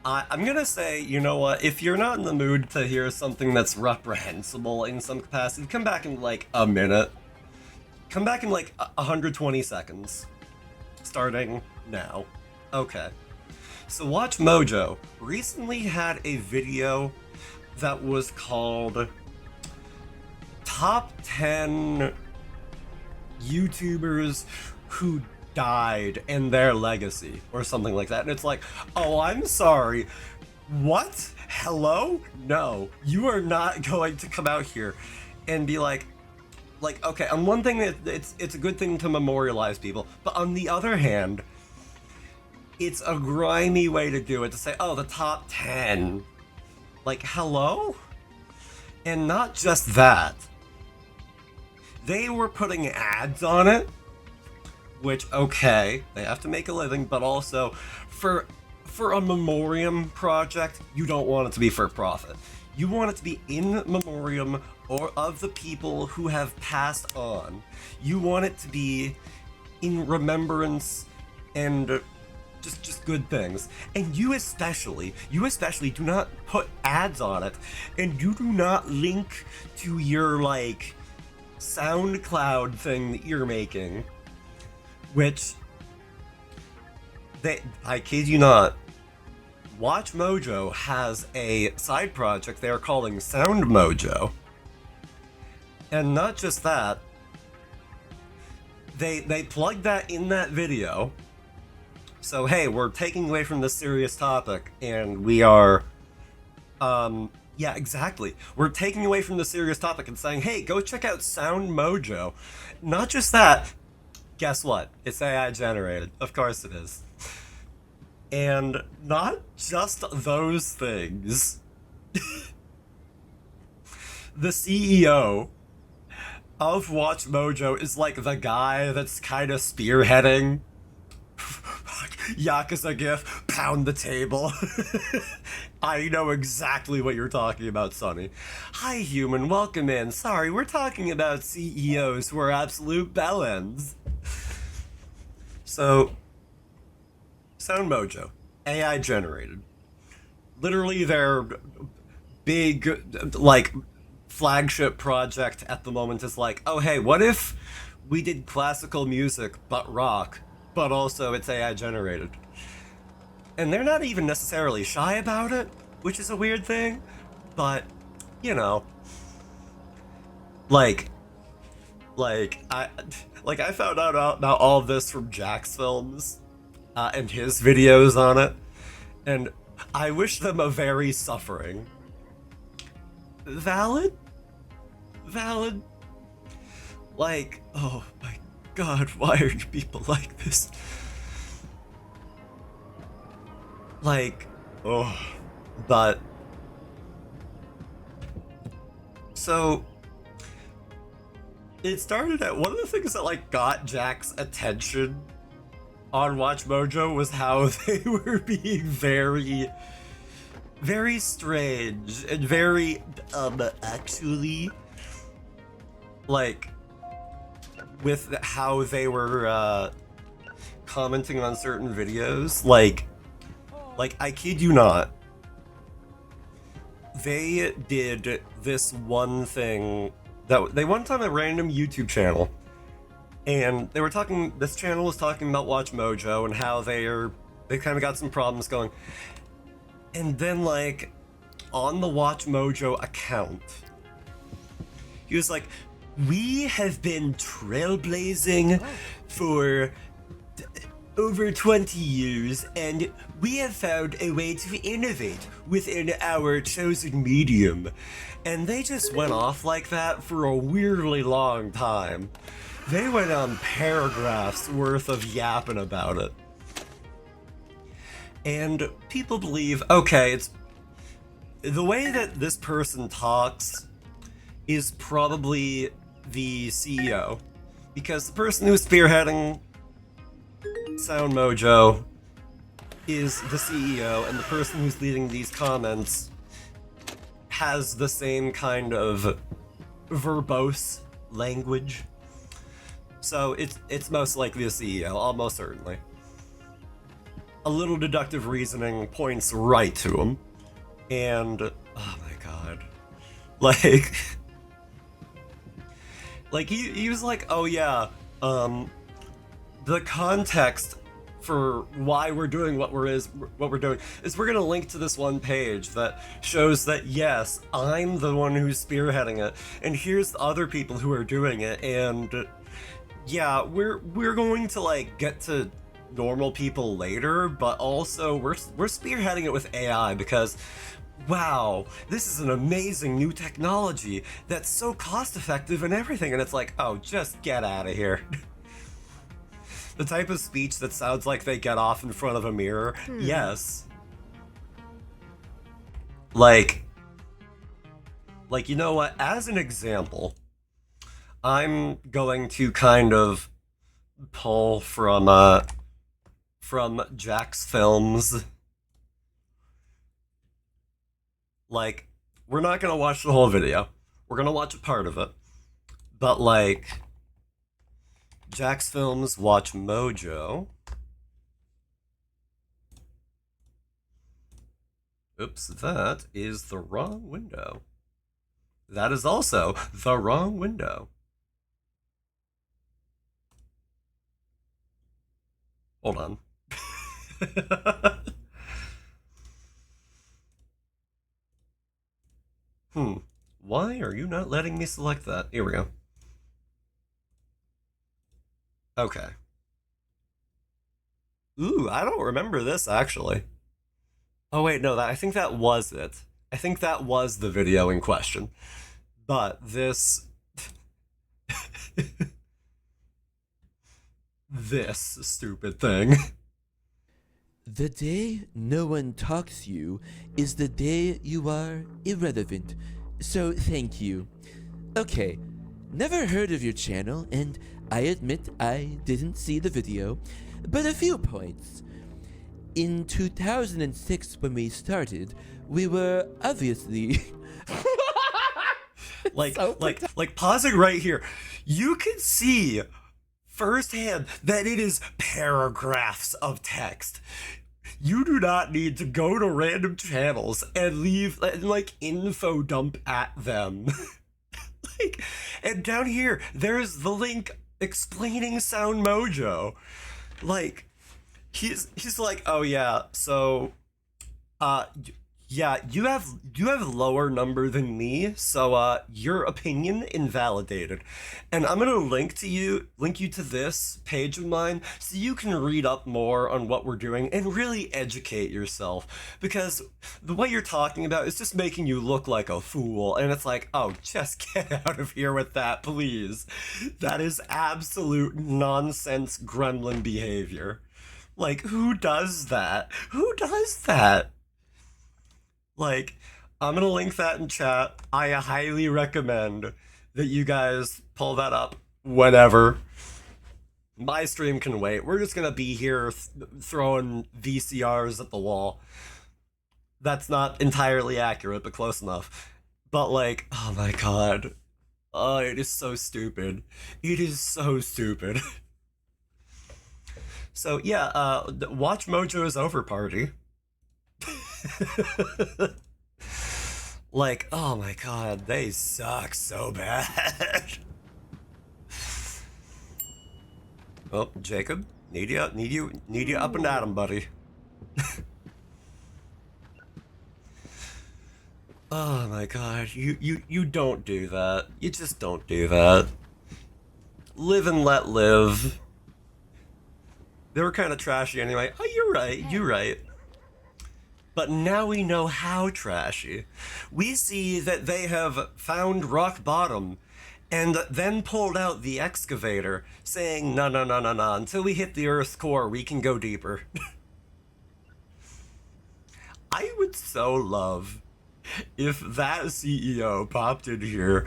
I'm gonna say, you know what? If you're not in the mood to hear something that's reprehensible in some capacity, come back in like a minute. Come back in like 120 seconds. Starting now. Okay. So Watch Mojo recently had a video that was called Top 10 YouTubers Who Died and Their Legacy, or something like that. And it's like, oh, I'm sorry. What? Hello? No. You are not going to come out here and be like, okay, on one thing, it's a good thing to memorialize people, but on the other hand, it's a grimy way to do it, to say, oh, the top 10. Like, hello? And not just that. They were putting ads on it, which, okay, they have to make a living, but also, for a memoriam project, you don't want it to be for profit. You want it to be in memoriam or of the people who have passed on. You want it to be in remembrance and just good things. And you especially do not put ads on it, and you do not link to your like SoundCloud thing that you're making, which I kid you not, Watch Mojo has a side project they are calling Sound Mojo. And not just that, they plugged that in that video. So hey, we're taking away from this serious topic, and we are, yeah, exactly. We're taking away from the serious topic and saying, hey, go check out Sound Mojo. Not just that, guess what? It's AI generated. Of course it is. And not just those things. The CEO of Watch Mojo is like the guy that's kind of spearheading Yakuza GIF, pound the table. I know exactly what you're talking about, Sonny. Hi, human, welcome in. Sorry, we're talking about CEOs who are absolute bellends. So, Sound Mojo, AI generated. Literally their big, like, flagship project at the moment is like, oh hey, what if we did classical music but rock, but also it's AI generated? And they're not even necessarily shy about it, which is a weird thing, but, you know, I found out about all of this from Jack's Films, and his videos on it, and I wish them a very suffering. Valid? Like, oh my god, why are you people like this? Like, oh, but, so, it started at, one of the things that, like, got Jack's attention on Watch Mojo was how they were being very, very strange and very, actually, like, with how they were, commenting on certain videos, like, I kid you not, they did this one thing that they went on a random YouTube channel, and they were talking, this channel was talking about Watch Mojo and how they kind of got some problems going. And then, like, on the Watch Mojo account, he was like, we have been trailblazing for over 20 years, and we have found a way to innovate within our chosen medium. And they just went off like that for a weirdly long time. They went on paragraphs worth of yapping about it. And people believe, okay, it's the way that this person talks is probably the CEO, because the person who's spearheading Sound Mojo is the CEO, and the person who's leading these comments has the same kind of verbose language. So it's most likely the CEO, almost certainly. a little deductive reasoning points right to him. And oh my god. Like he was like, oh yeah, the context for why we're doing what we're doing is we're gonna link to this one page that shows that yes, I'm the one who's spearheading it, and here's the other people who are doing it, and yeah, we're going to like get to normal people later, but also we're spearheading it with AI because wow, this is an amazing new technology that's so cost effective and everything, and it's like, oh, just get out of here. The type of speech that sounds like they get off in front of a mirror. Yes. Like, you know what? As an example, I'm going to kind of pull from Jack's films. Like, we're not gonna watch the whole video. We're gonna watch a part of it. But like, Jack's films, watch Mojo. Oops, that is the wrong window. That is also the wrong window. Hold on. Why are you not letting me select that? Here we go. Okay. Ooh, I don't remember this actually. Oh wait, no, I think that was it. I think that was the video in question. But this this stupid thing. The day no one talks you is the day you are irrelevant. So thank you. Okay, never heard of your channel, and I admit I didn't see the video, but a few points. In 2006, when we started, we were obviously like pausing right here, you can see firsthand that it is paragraphs of text. You do not need to go to random channels and leave like info dump at them. Like, and down here there's the link explaining Sound Mojo. Like, he's like, oh yeah, so yeah, you have lower number than me, so your opinion invalidated. And I'm gonna link you to this page of mine so you can read up more on what we're doing and really educate yourself, because the way you're talking about is just making you look like a fool, and it's like, oh, just get out of here with that, please. That is absolute nonsense gremlin behavior. Like, who does that? Who does that? Like, I'm gonna link that in chat. I highly recommend that you guys pull that up whenever. My stream can wait. We're just gonna be here throwing VCRs at the wall. That's not entirely accurate, but close enough. But like, oh my god. Oh, it is so stupid. It is so stupid. So yeah, watch Mojo's Over Party. Like, oh my god, they suck so bad. Oh, Jacob, need you up and at 'em, buddy. Oh my god, you don't do that. You just don't do that. Live and let live. They were kind of trashy anyway. Oh, you're right, you're right. But now we know how trashy. We see that they have found rock bottom and then pulled out the excavator, saying, no, until we hit the Earth's core, we can go deeper. I would so love if that CEO popped in here,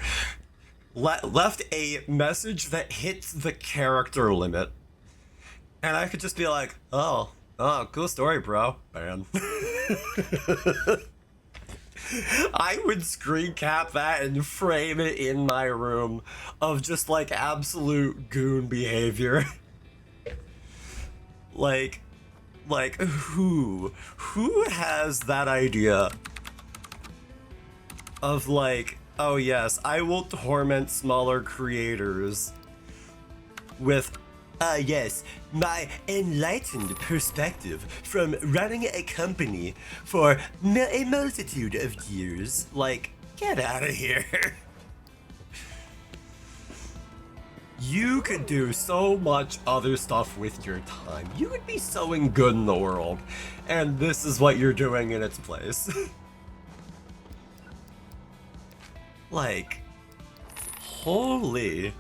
left a message that hits the character limit, and I could just be like, oh, cool story, bro. Man. I would screen cap that and frame it in my room of just like absolute goon behavior. Like, Like, who has that idea of like, oh yes, I will torment smaller creators with, yes, my enlightened perspective from running a company for a multitude of years. Like, get out of here. You could do so much other stuff with your time. You could be so good in the world, and this is what you're doing in its place. Like, holy.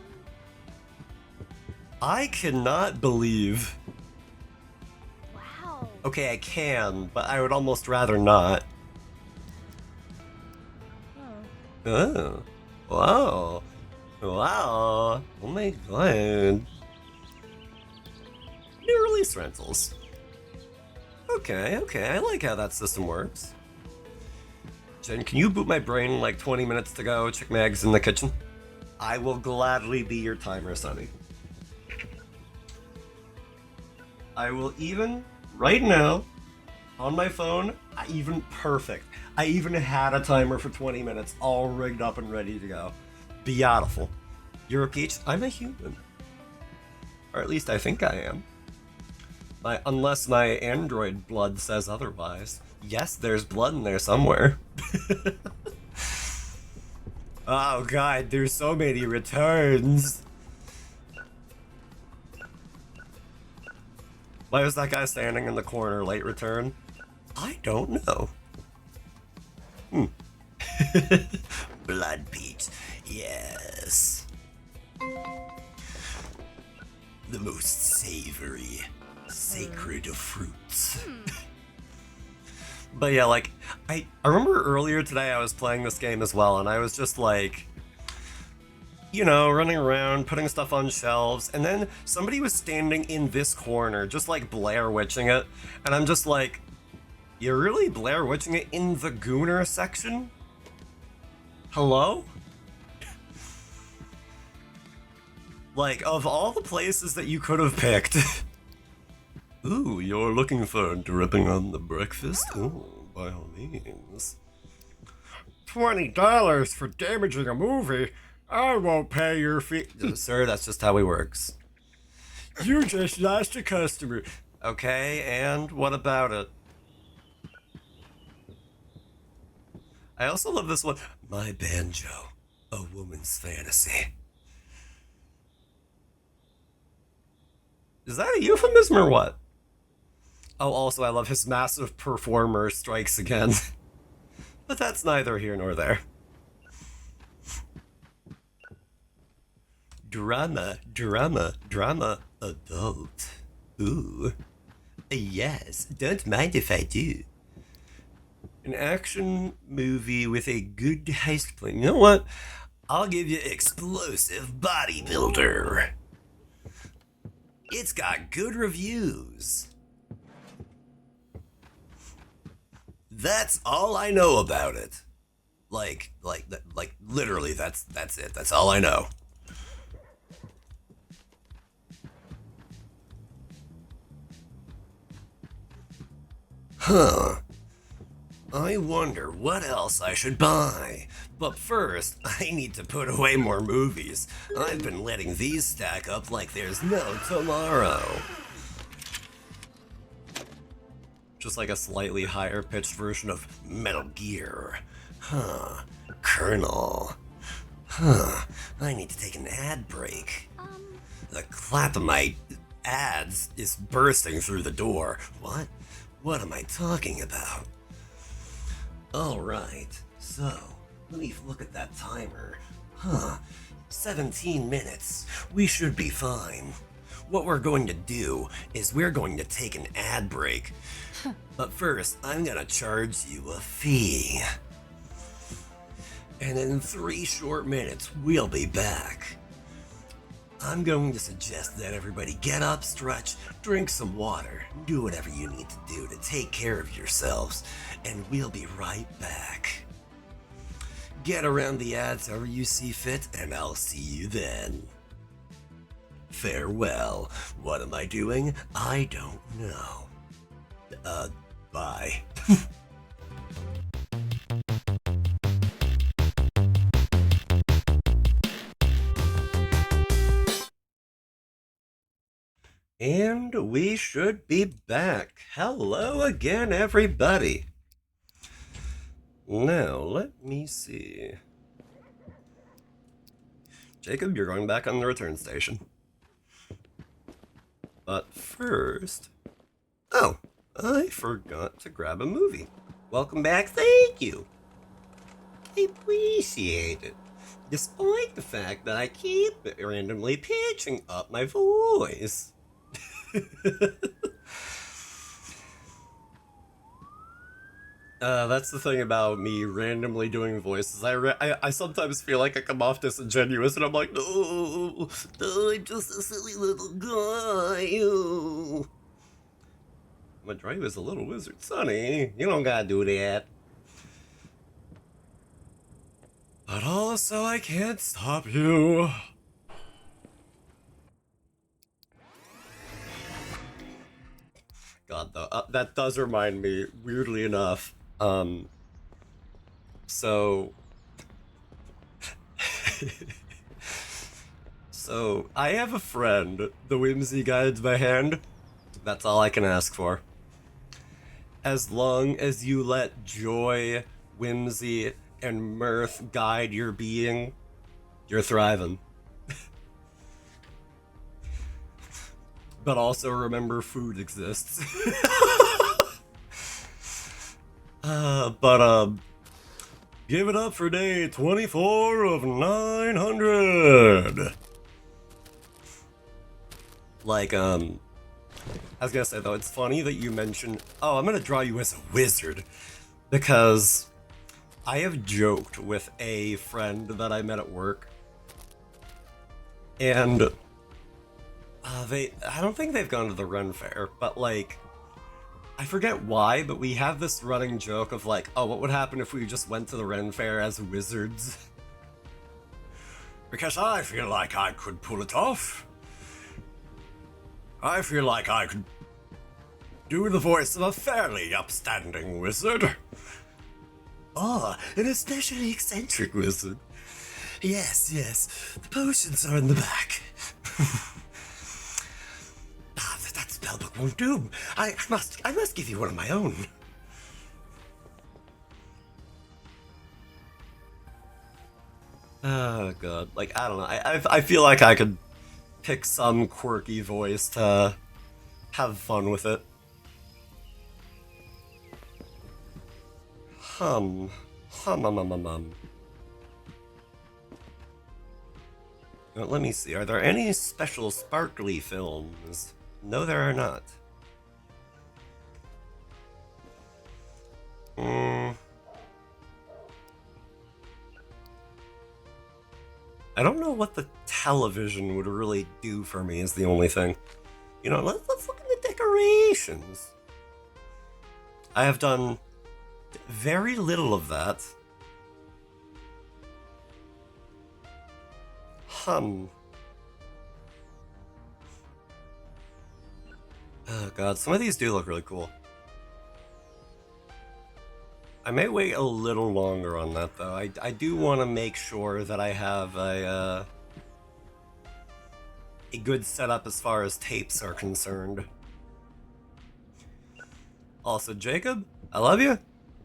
I cannot believe. Wow. Okay, I can, but I would almost rather not. Oh. Oh. Wow. Wow. Oh my god. New release rentals. Okay, I like how that system works. Jen, can you boot my brain in like 20 minutes to go? Check my eggs in the kitchen. I will gladly be your timer, Sonny. I will even, right now, on my phone, perfect. I even had a timer for 20 minutes, all rigged up and ready to go. Beautiful. You're a peach, I'm a human. Or at least I think I am. Unless my android blood says otherwise. Yes, there's blood in there somewhere. Oh god, there's so many returns. Why was that guy standing in the corner, late return? I don't know. Blood peach, yes. The most savory, sacred of fruits. But yeah, like, I remember earlier today I was playing this game as well, and I was just like, you know, running around, putting stuff on shelves, and then somebody was standing in this corner, just like Blair Witching it, and I'm just like, you're really Blair Witching it in the Gooner section? Hello? Like, of all the places that you could have picked. Ooh, you're looking for dripping on the breakfast? Ooh, by all means. $20 for damaging a movie? I won't pay your fee. Sir, that's just how he works. You just lost a customer. Okay, and what about it? I also love this one. My banjo, a woman's fantasy. Is that a euphemism or what? Oh, also, I love his massive performer strikes again. But that's neither here nor there. Drama, adult. Ooh. Yes, don't mind if I do. An action movie with a good heist plan. You know what? I'll give you Explosive Bodybuilder. It's got good reviews. That's all I know about it. Like literally, that's it. That's all I know. Huh. I wonder what else I should buy. But first, I need to put away more movies. I've been letting these stack up like there's no tomorrow. Just like a slightly higher pitched version of Metal Gear. Huh. Colonel. Huh. I need to take an ad break. The clap of my ads is bursting through the door. What? What am I talking about? Alright, so, let me look at that timer. Huh, 17 minutes. We should be fine. What we're going to do is we're going to take an ad break. But first, I'm gonna charge you a fee. And in 3 short minutes, we'll be back. I'm going to suggest that everybody get up, stretch, drink some water, do whatever you need to do to take care of yourselves, and we'll be right back. Get around the ads however you see fit, and I'll see you then. Farewell. What am I doing? I don't know. Bye. And we should be back. Hello again, everybody. Now, let me see. Jacob, you're going back on the return station. But first... Oh, I forgot to grab a movie. Welcome back, thank you. I appreciate it. Despite the fact that I keep randomly pitching up my voice. That's the thing about me randomly doing voices. I sometimes feel like I come off disingenuous, and I'm like, no, I'm just a silly little guy. My drive is a little wizard, Sonny. You don't gotta do that. But also, I can't stop you. God, though, that does remind me, weirdly enough. So So, I have a friend. The whimsy guides my hand. That's all I can ask for. As long as you let joy, whimsy, and mirth guide your being, you're thriving. But also remember, food exists. Give it up for day 24 of 900. Like, I was gonna say though, it's funny that you mentioned, oh, I'm gonna draw you as a wizard. Because I have joked with a friend that I met at work. And I don't think they've gone to the Ren Fair, but like, I forget why, but we have this running joke of like, oh, what would happen if we just went to the Ren Fair as wizards? Because I feel like I could pull it off. I feel like I could do the voice of a fairly upstanding wizard. Oh, an especially eccentric wizard. Yes, yes, the potions are in the back. That spellbook won't do. I must give you one of my own. Oh god, like I don't know. I feel like I could pick some quirky voice to have fun with it. Hum, hum, hum, hum, hum, hum. Let me see. Are there any special sparkly films? No, there are not. I don't know what the television would really do for me is the only thing. You know, let's look at the decorations. I have done very little of that. Oh god, some of these do look really cool. I may wait a little longer on that though. I do want to make sure that I have a good setup as far as tapes are concerned. Also, Jacob, I love you.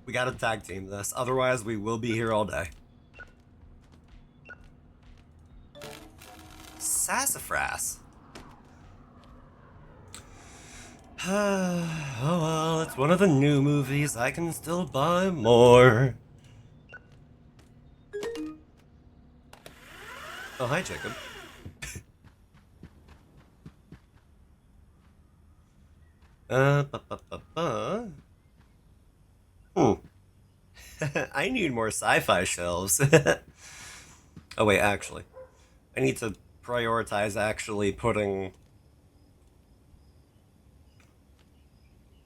We gotta tag team this, otherwise we will be here all day. Sassafras. Oh well, it's one of the new movies. I can still buy more. Oh, hi, Jacob. I need more sci-fi shelves. Oh wait, actually, I need to prioritize actually putting...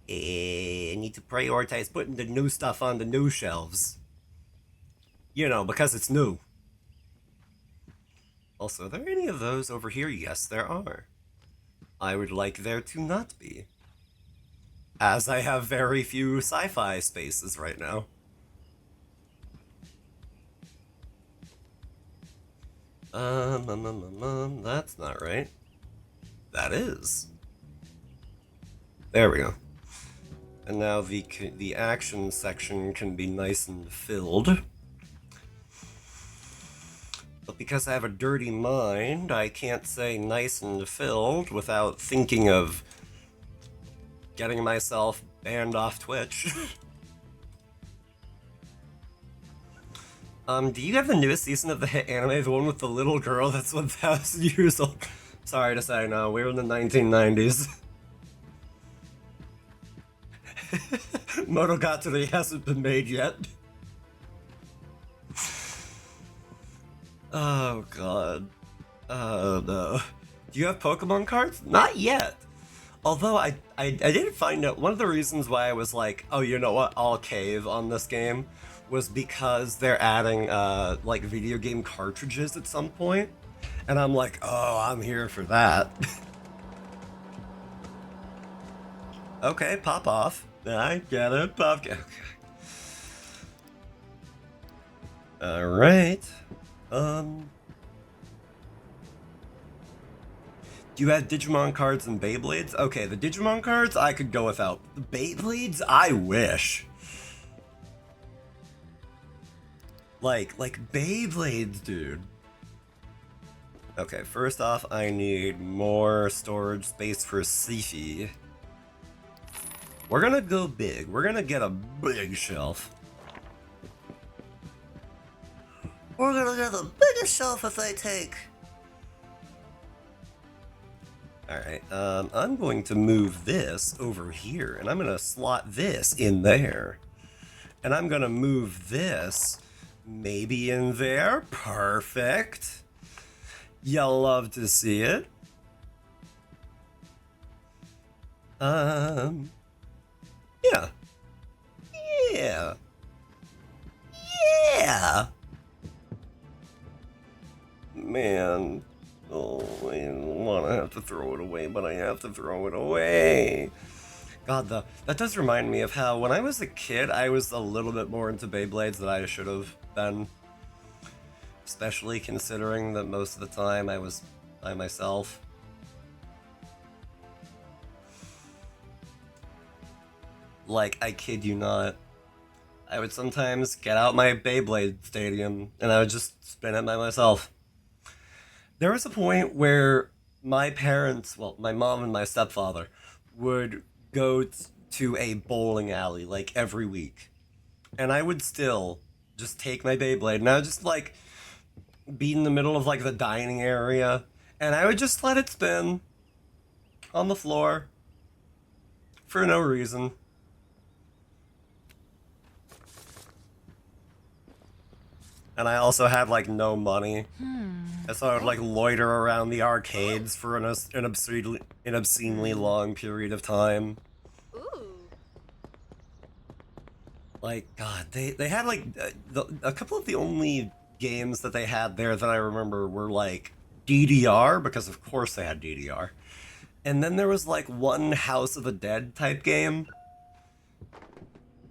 I need to prioritize putting the new stuff on the new shelves. You know, because it's new. Also, are there any of those over here? Yes, there are. I would like there to not be. as I have very few sci-fi spaces right now. That's not right. That is. There we go. And now the action section can be nice and filled. But because I have a dirty mind, I can't say nice and filled without thinking of getting myself banned off Twitch. Do you have the newest season of the hit anime, the one with the little girl that's 1,000 years old? Sorry to say, no, we're in the 1990s. Monogatari hasn't been made yet. Oh god. Oh no. Do you have Pokemon cards? Not yet. Although I did find out one of the reasons why I was like, oh, you know what, I'll cave on this game was because they're adding like video game cartridges at some point. And I'm like, oh, I'm here for that. Okay, pop off. I get it. Pop. Okay. Alright. Do you have Digimon cards and Beyblades? Okay, the Digimon cards I could go without. The Beyblades, I wish. Like Beyblades, dude. Okay, first off, I need more storage space for Sifi. We're gonna go big. We're gonna get a big shelf. We're gonna get the biggest shelf if they take. Alright, I'm going to move this over here, and I'm gonna slot this in there. And I'm gonna move this maybe in there. Perfect. You'll love to see it. Yeah. Yeah. Yeah. Man. Oh, I want to have to throw it away, but I have to throw it away. God, that does remind me of how when I was a kid, I was a little bit more into Beyblades than I should have been. Especially considering that most of the time I was by myself. Like, I kid you not. I would sometimes get out my Beyblade stadium and I would just spin it by myself. There was a point where my parents, well, my mom and my stepfather, would go to a bowling alley like every week. And I would still just take my Beyblade and I would just like be in the middle of like the dining area and I would just let it spin on the floor for no reason. And I also had like no money. And so I would like loiter around the arcades for an obscenely long period of time. Like, God, they had like a couple of the only games that they had there that I remember were like DDR, because of course they had DDR. And then there was like one House of the Dead type game.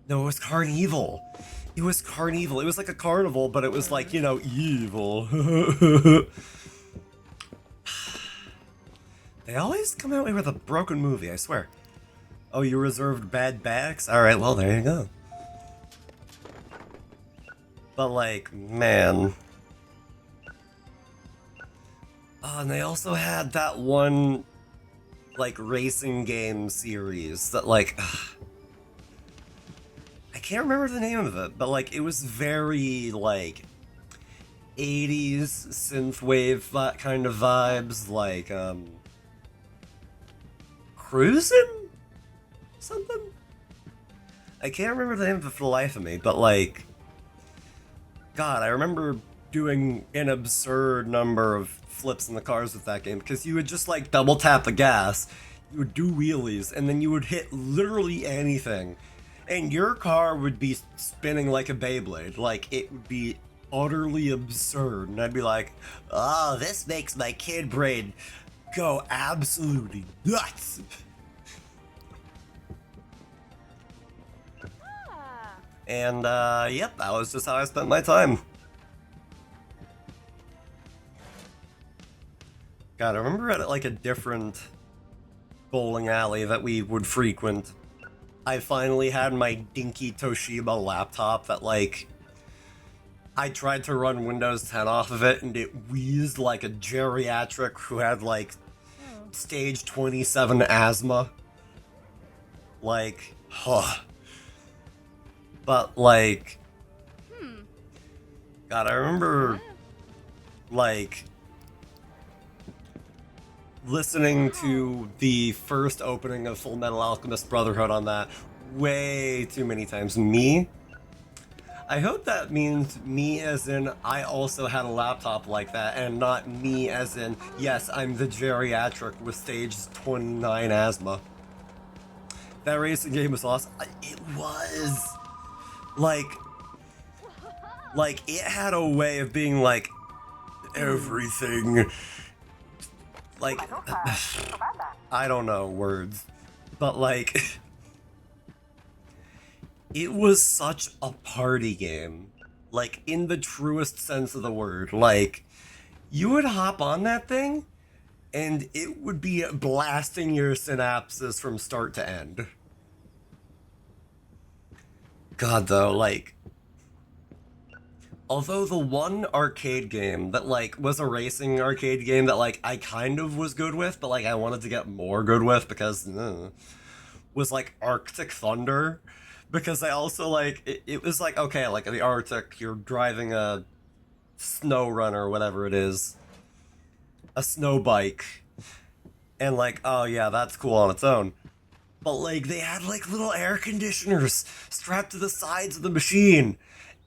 No, it was Carnival. It was Carnival. It was like a carnival, but it was like, you know, evil. They always come out with a broken movie, I swear. Oh, you reserved bad backs? Alright, well, there you go. But, like, man. Oh, and they also had that one, like, racing game series that, like... I can't remember the name of it, but like it was very like 80s synthwave kind of vibes, like Cruisin'? Something? I can't remember the name of it for the life of me, but like God, I remember doing an absurd number of flips in the cars with that game because you would just like double tap the gas, you would do wheelies, and then you would hit literally anything. And your car would be spinning like a Beyblade. Like, it would be utterly absurd. And I'd be like, oh, this makes my kid brain go absolutely nuts. And yep, that was just how I spent my time. God, I remember at like a different bowling alley that we would frequent, I finally had my dinky Toshiba laptop that like I tried to run Windows 10 off of it and it wheezed like a geriatric who had like stage 27 asthma. Like, huh. But like, God, I remember like listening to the first opening of Full Metal Alchemist Brotherhood on that way too many times. I hope that means me as in I also had a laptop like that, and not me as in, yes, I'm the geriatric with stage 29 asthma. That racing game was awesome. It was. Like, it had a way of being like, everything. Like, I don't know words, but like, it was such a party game. Like, in the truest sense of the word. Like, you would hop on that thing, and it would be blasting your synapses from start to end. God, though, like, although the one arcade game that, like, was a racing arcade game that, like, I kind of was good with, but, like, I wanted to get more good with because, was, like, Arctic Thunder. Because I also, like, it was, like, okay, like, in the Arctic, you're driving a snow runner, whatever it is. A snow bike. And, like, oh, yeah, that's cool on its own. But, like, they had, like, little air conditioners strapped to the sides of the machine.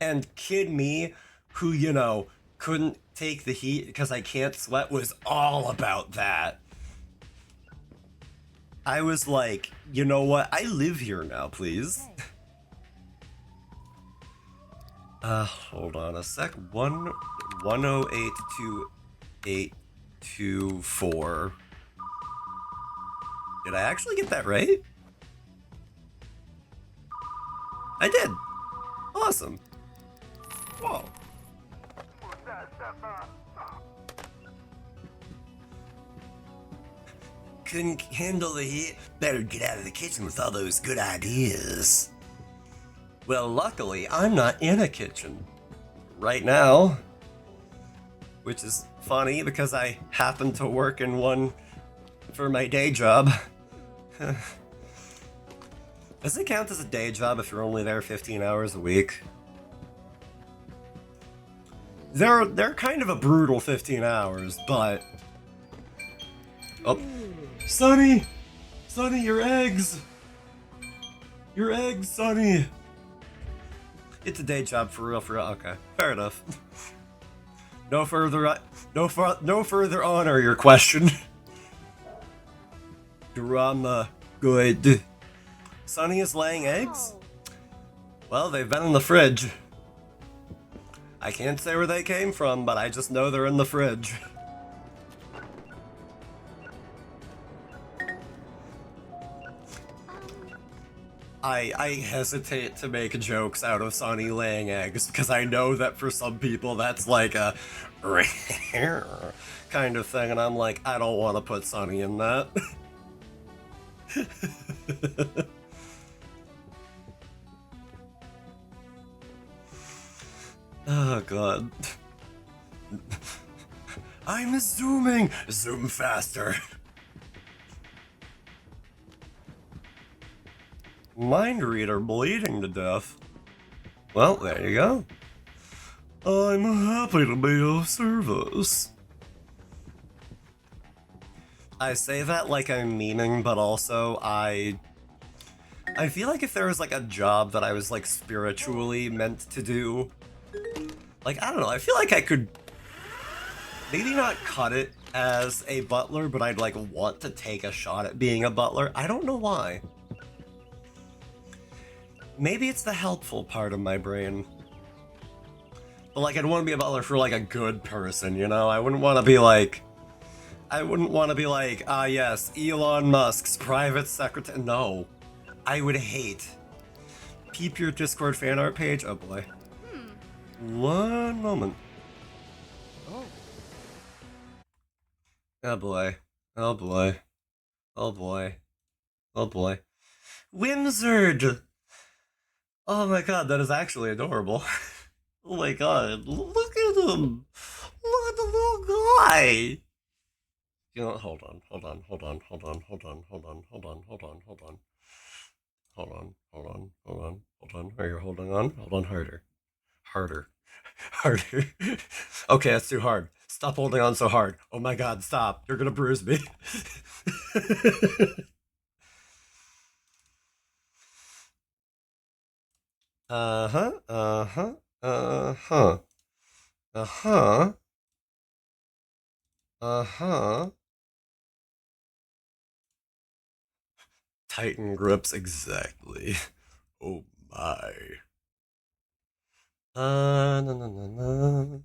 And kid me, who, you know, couldn't take the heat because I can't sweat, was all about that. I was like, you know what? I live here now, please. Hold on a sec. 1082824. Did I actually get that right? I did. Awesome. Whoa. Couldn't handle the heat? Better get out of the kitchen with all those good ideas. Well, luckily, I'm not in a kitchen right now. Which is funny because I happen to work in one for my day job. Does it count as a day job if you're only there 15 hours a week? They're kind of a brutal 15 hours, but... Oh. Sonny! Sonny, your eggs! Your eggs, Sonny! It's a day job for real, okay. Fair enough. No further honor your question. Drama. Good. Sonny is laying eggs? Well, they've been in the fridge. I can't say where they came from, but I just know they're in the fridge. I hesitate to make jokes out of Sonny laying eggs because I know that for some people that's like a kind of thing, and I'm like, I don't want to put Sonny in that. Oh god. I'm zooming! Zoom faster! Mind reader bleeding to death. Well, there you go. I'm happy to be of service. I say that like I'm meaning, but also I feel like if there was like a job that I was like spiritually meant to do, like, I don't know, I feel like I could maybe not cut it as a butler, but I'd like want to take a shot at being a butler. I don't know why. Maybe it's the helpful part of my brain. But like, I'd want to be a butler for like a good person, you know? I wouldn't want to be like, ah yes, Elon Musk's private secretary. No. I would hate peep your Discord fan art page? Oh boy. One moment. Oh. Oh boy. Oh boy. Oh boy. Oh boy. Wimzard! Oh my god, that is actually adorable. Oh my god, look at him! Look at the little guy! You know, hold on. Hold on. Are you holding on? Hold on harder. Harder. Okay, that's too hard. Stop holding on so hard. Oh my god, stop. You're gonna bruise me. Uh-huh. Uh-huh. Uh-huh. Uh-huh. Uh-huh. Titan grips, exactly. Oh my. Na na na na.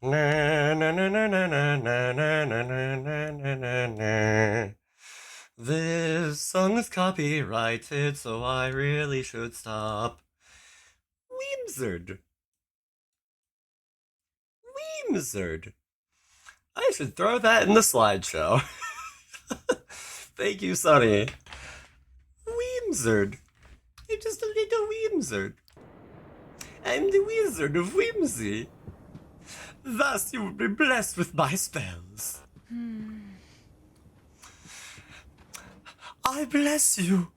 Na na na na na na na na na na na na. This song is copyrighted, so I really should stop. Weemzard. Weemzard. I should throw that in the slideshow. Thank you, Sonny. Weemzard. I'm just a little Weemzard. I'm the Wizard of Whimsy. Thus you will be blessed with my spells. I bless you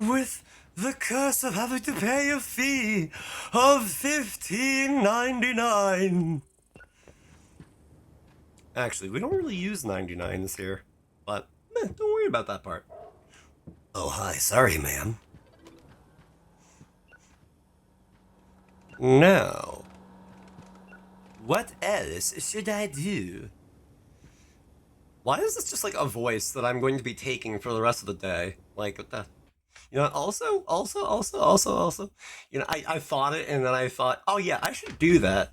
with the curse of having to pay a fee of $15.99. Actually, we don't really use 99s here, but don't worry about that part. Oh, hi, sorry, ma'am. Now, what else should I do? Why is this just like a voice that I'm going to be taking for the rest of the day? Like, what the... You know, also, you know, I thought it, and then I thought, oh yeah, I should do that.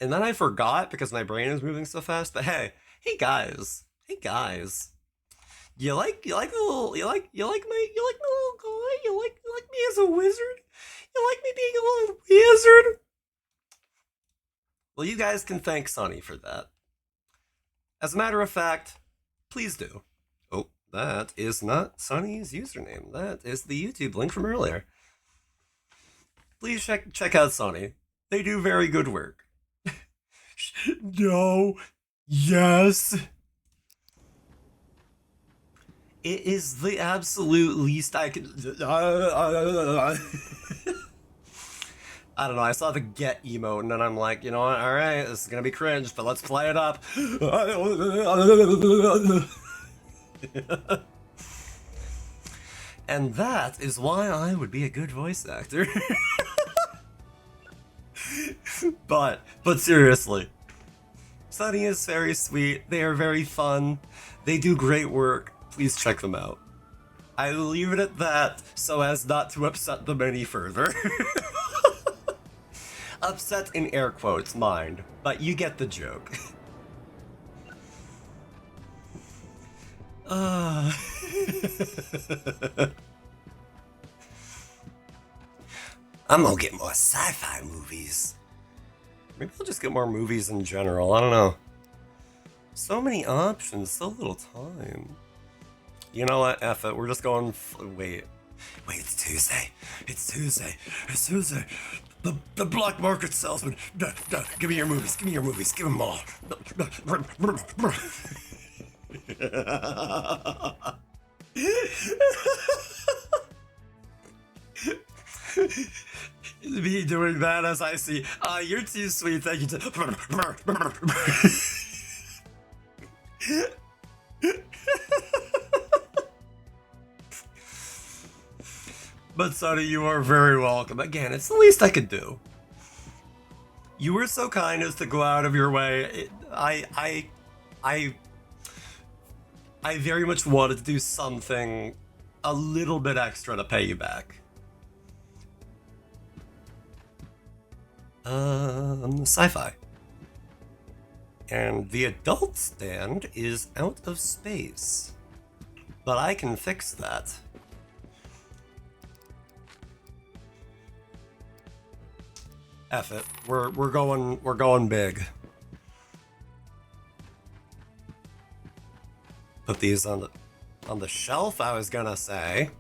And then I forgot because my brain is moving so fast. But hey guys, you like my little guy? You like me as a wizard? You like me being a little wizard? Well, you guys can thank Sonny for that. As a matter of fact, please do. Oh, that is not Sonny's username. That is the YouTube link from earlier. Please check out Sonny. They do very good work. No. Yes. It is the absolute least I can... I don't know, I saw the get emote, and then I'm like, you know what, alright, this is gonna be cringe, but let's play it up. And that is why I would be a good voice actor. But seriously, Sunny is very sweet, they are very fun, they do great work, please check them out. I will leave it at that, so as not to upset them any further. Upset in air quotes, mind, but you get the joke. I'm gonna get more sci-fi movies. Maybe I'll just get more movies in general, I don't know. So many options, so little time. You know what, F it, we're just going, wait, it's Tuesday. The black market salesman. Give me your movies. Give them all. Me doing that as I see. You're too sweet. Thank you. But Sonny, you are very welcome. Again, it's the least I could do. You were so kind as to go out of your way. I very much wanted to do something a little bit extra to pay you back. Sci-fi. And the adult stand is out of space. But I can fix that. F it. We're going big. Put these on the shelf, I was gonna say.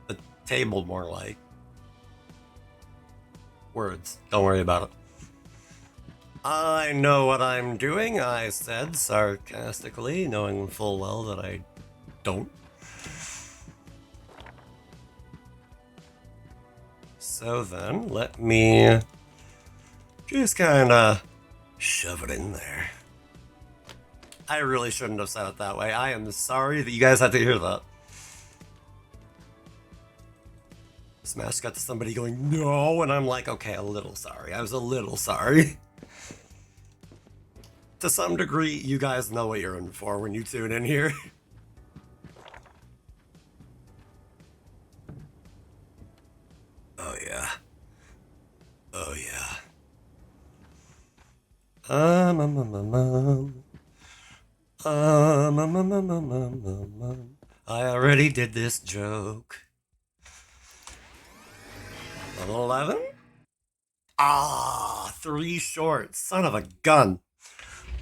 The table, more like. Words. Don't worry about it. I know what I'm doing, I said sarcastically, knowing full well that I don't. So then, let me just kinda shove it in there. I really shouldn't have said it that way. I am sorry that you guys had to hear that. Smash got to somebody going, no, and I'm like, okay, a little sorry. I was a little sorry. To some degree, you guys know what you're in for when you tune in here. Oh yeah. Oh yeah. Um, um, um, um, um. I already did this joke. Level 11? Ah, 3 short. Son of a gun.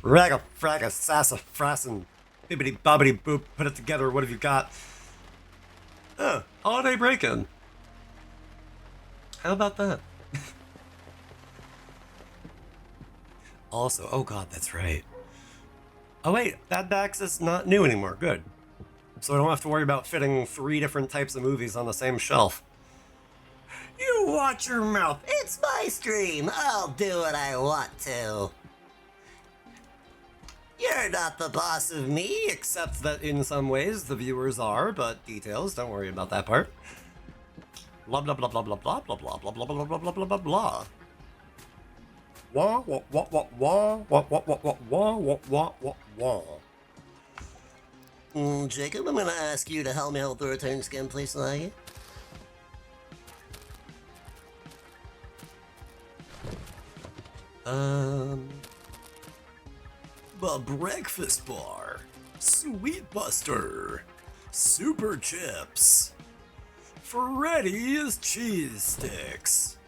Ragga fragga sassa frassin. Bibbity bobbity boop. Put it together. What have you got? Holiday break-in. How about that? Also, oh god, that's right. Oh wait, Bad Backs is not new anymore. Good. So I don't have to worry about fitting 3 different types of movies on the same shelf. You watch your mouth. It's my stream. I'll do what I want to. You're not the boss of me, except that in some ways the viewers are, but details, don't worry about that part. Blah blah blah blah blah blah blah blah blah blah blah blah blah blah blah blah. Wah wah wah wah wah wah wah wah wah wah wah wah wah. Jacob, I'm gonna ask you to help me hold the return skin, please, like. The breakfast bar, Sweet Buster, Super Chips, Freddy's cheese sticks.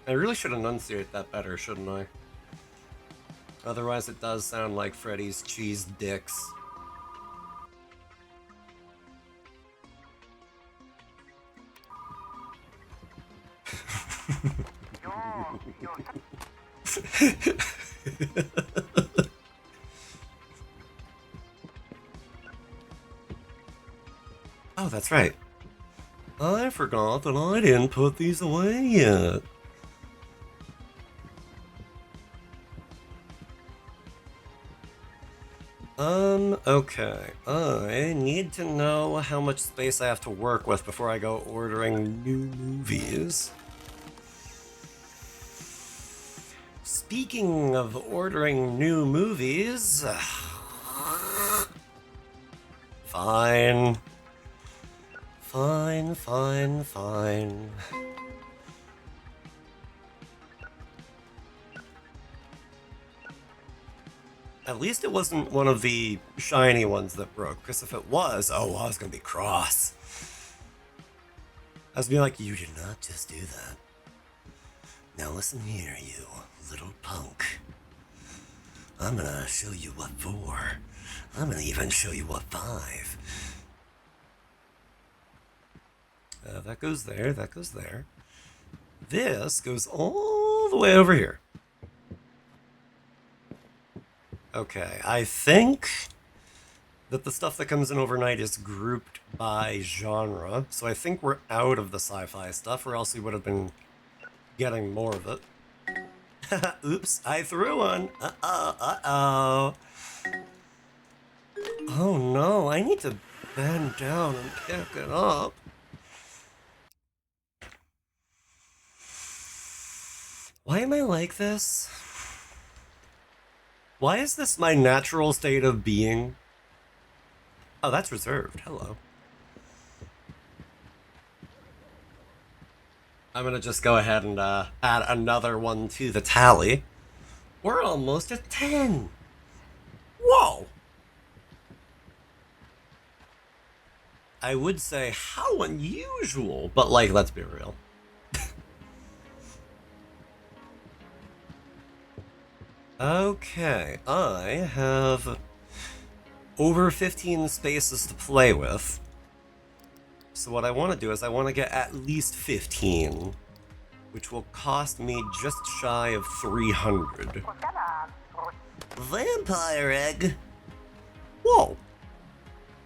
I really should enunciate that better, shouldn't I? Otherwise, it does sound like Freddy's cheese dicks. Oh, that's right. I forgot that I didn't put these away yet. Okay. I need to know how much space I have to work with before I go ordering new movies. Speaking of ordering new movies... Fine. Fine, fine, fine. At least it wasn't one of the shiny ones that broke, because if it was, oh, I was gonna be cross. I was gonna be like, you did not just do that. Now listen here, you little punk. I'm gonna show you what for. I'm gonna even show you what 5. That goes there, that goes there. This goes all the way over here. Okay, I think that the stuff that comes in overnight is grouped by genre, so I think we're out of the sci-fi stuff, or else we would have been getting more of it. Oops, I threw one. Uh-oh, uh-oh. Oh no, I need to bend down and pick it up. Why am I like this? Why is this my natural state of being? Oh, that's reserved. Hello. I'm gonna just go ahead and add another one to the tally. We're almost at 10. Whoa! I would say, how unusual, but like, let's be real. Okay, I have over 15 spaces to play with. So what I want to do is I want to get at least 15, which will cost me just shy of 300. Vampire egg? Whoa!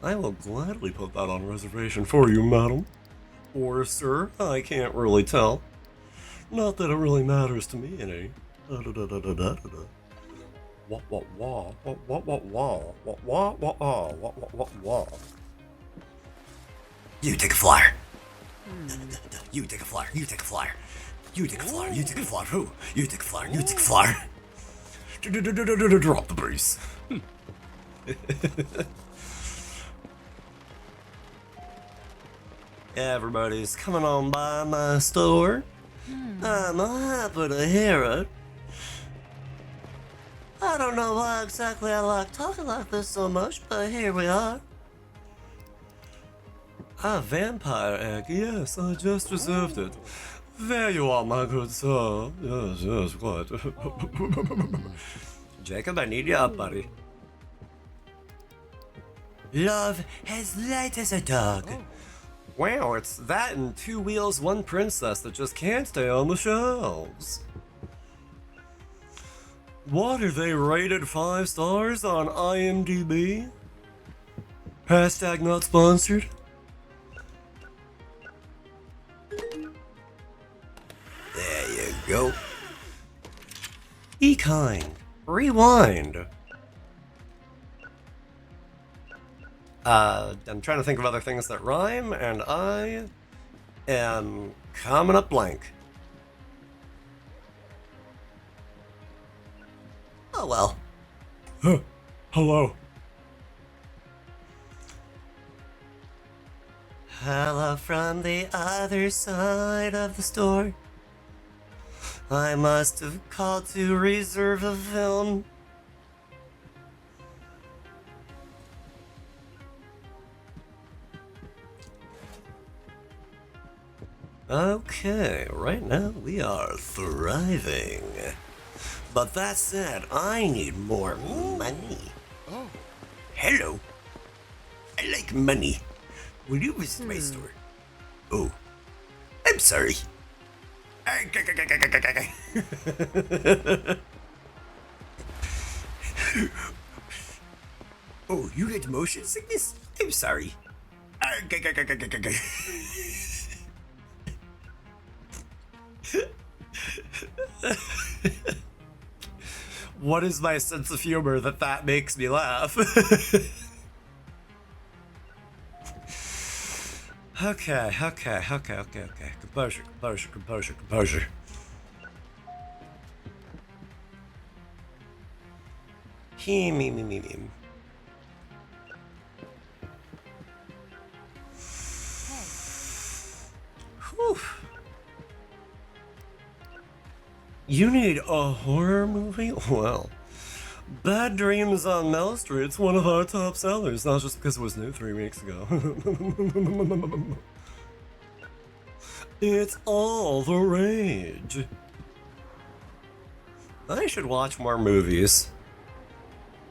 I will gladly put that on reservation for you, madam. Or sir, I can't really tell. Not that it really matters to me any. You take a flyer. You take a flyer. You take a flyer. You take a flyer. You take a flyer. Who? You take a flyer. You take a flyer. Drop the brace. Everybody's coming on by my store. I'm happy to hear it. I don't know why exactly I like talking like this so much, but here we are. A vampire egg, yes, I just reserved it. There you are, my good sir. Yes, yes, quite. Jacob, I need you up, buddy. Love as light as a dog. Wow, it's that and Two Wheels, One Princess that just can't stay on the shelves. What, are they rated 5 stars on IMDb? Hashtag not sponsored. There you go. Be kind. Rewind. I'm trying to think of other things that rhyme, and I am coming up blank. Oh well. Hello. Hello from the other side of the store. I must have called to reserve a film. Okay, right now we are thriving. But that said, I need more money. Oh. Hello. I like money. Will you visit my store? Oh. I'm sorry. Oh, you had motion sickness? I'm sorry. What is my sense of humor that makes me laugh? Okay. Composure. Me. Whew. You need a horror movie? Well, Bad Dreams on Mel Street's one of our top sellers, not just because it was new 3 weeks ago. It's all the rage. I should watch more movies.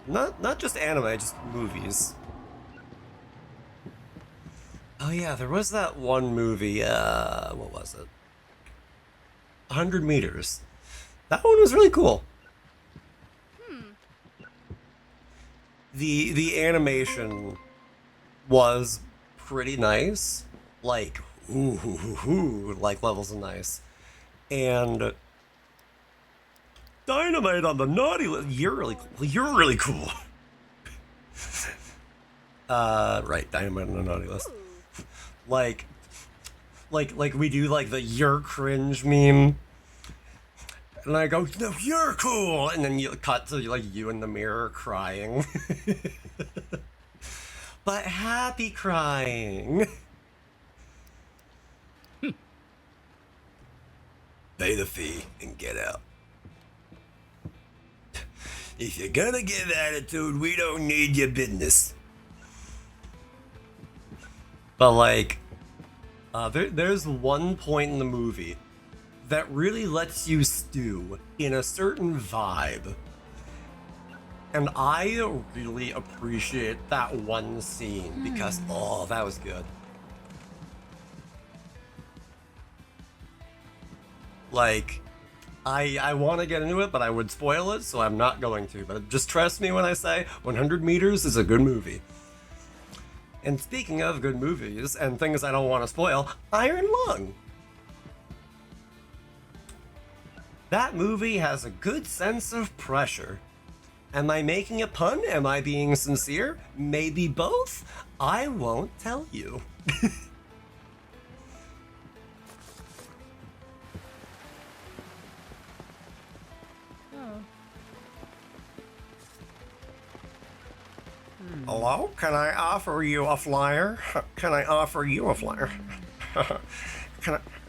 Not just anime, just movies. Oh yeah, there was that one movie, what was it? 100 Meters. That one was really cool. The animation was pretty nice. Like, like levels of nice. And Dynamite on the naughty list. You're really cool. Right, Dynamite on the naughty list. Like we do like the "you're cringe" meme. And I go, no, you're cool! And then you cut to like you in the mirror crying. But happy crying. Pay the fee and get out. If you're gonna give attitude, we don't need your business. But like, there's one point in the movie that really lets you stew in a certain vibe And I really appreciate that one scene because, oh, that was good. Like, I want to get into it, but I would spoil it, so I'm not going to. But just trust me when I say 100 Meters is a good movie. And speaking of good movies and things I don't want to spoil, Iron Lung. That movie has a good sense of pressure. Am I making a pun? Am I being sincere? Maybe both? I won't tell you. Hello? Can I offer you a flyer? Can I offer you a flyer?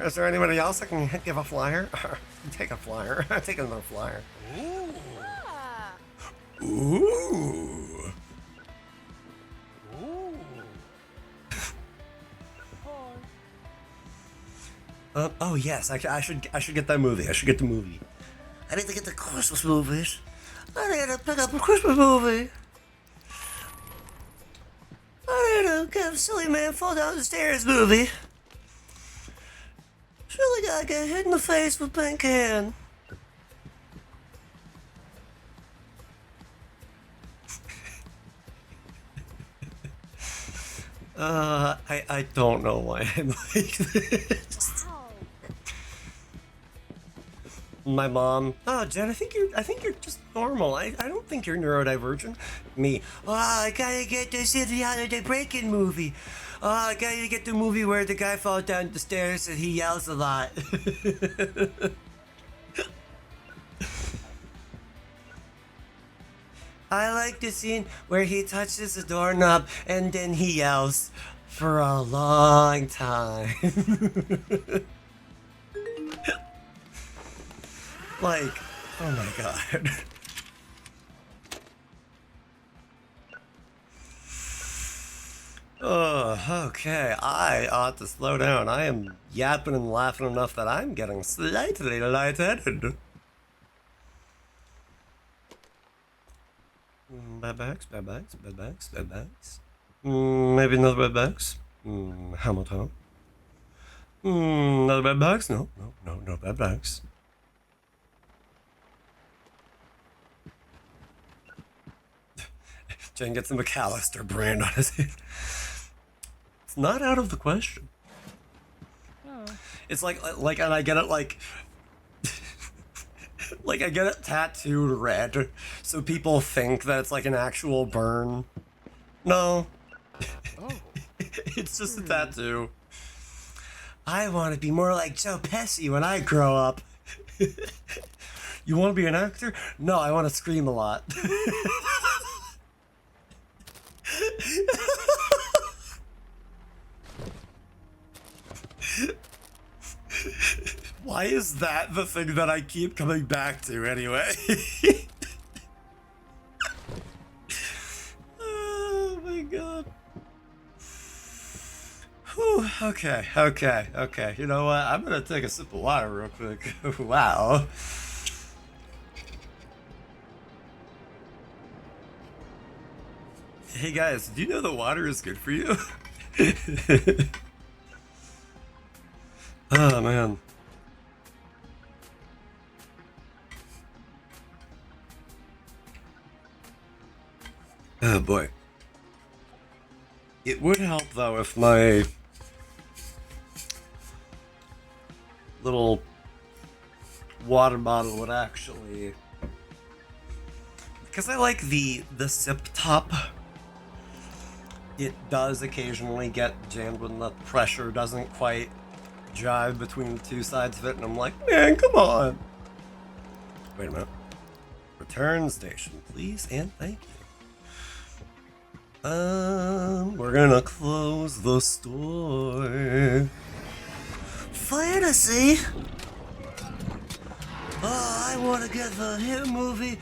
Is there anybody else that can give a flyer? Take a flyer. Take another flyer. Ooh. Oh yes, I should get that movie. I should get the movie. I need to get the Christmas movies. I need to pick up a Christmas movie. I need to get a Silly Man Fall Down the Stairs movie. Silly guy get hit in the face with paint can. I don't know why I'm like this. My mom, oh Jen, I think you're just normal. I don't think you're neurodivergent. Me, oh, I gotta get to see the Holiday Break-In movie. Oh, I gotta get the movie where the guy falls down the stairs and he yells a lot. I like the scene where he touches the doorknob and then he yells for a long time. Like, oh my god. Oh, okay. I ought to slow down. I am yapping and laughing enough that I'm getting slightly lightheaded. Bad bags, bad bags, bad bags, bad bags. Maybe another bad bags. Hamilton. Another bad bags? No bad bags. Jen gets the McAllister brand on his head. It's not out of the question. Oh. It's like, and I get it like I get it tattooed red, so people think that it's like an actual burn. No. Oh. It's just a tattoo. I want to be more like Joe Pesci when I grow up. You want to be an actor? No, I want to scream a lot. Why is that the thing that I keep coming back to anyway? Oh my god. Whew, okay. You know what? I'm gonna take a sip of water real quick. Wow. Hey guys, do you know that water is good for you? Oh man. Oh boy. It would help though if my little water bottle would actually, because I like the sip top. It does occasionally get jammed when the pressure doesn't quite jive between the two sides of it, and I'm like, man, come on. Wait a minute. Return station, please and thank you. We're gonna close the store. Fantasy? Oh, I wanna get the hit movie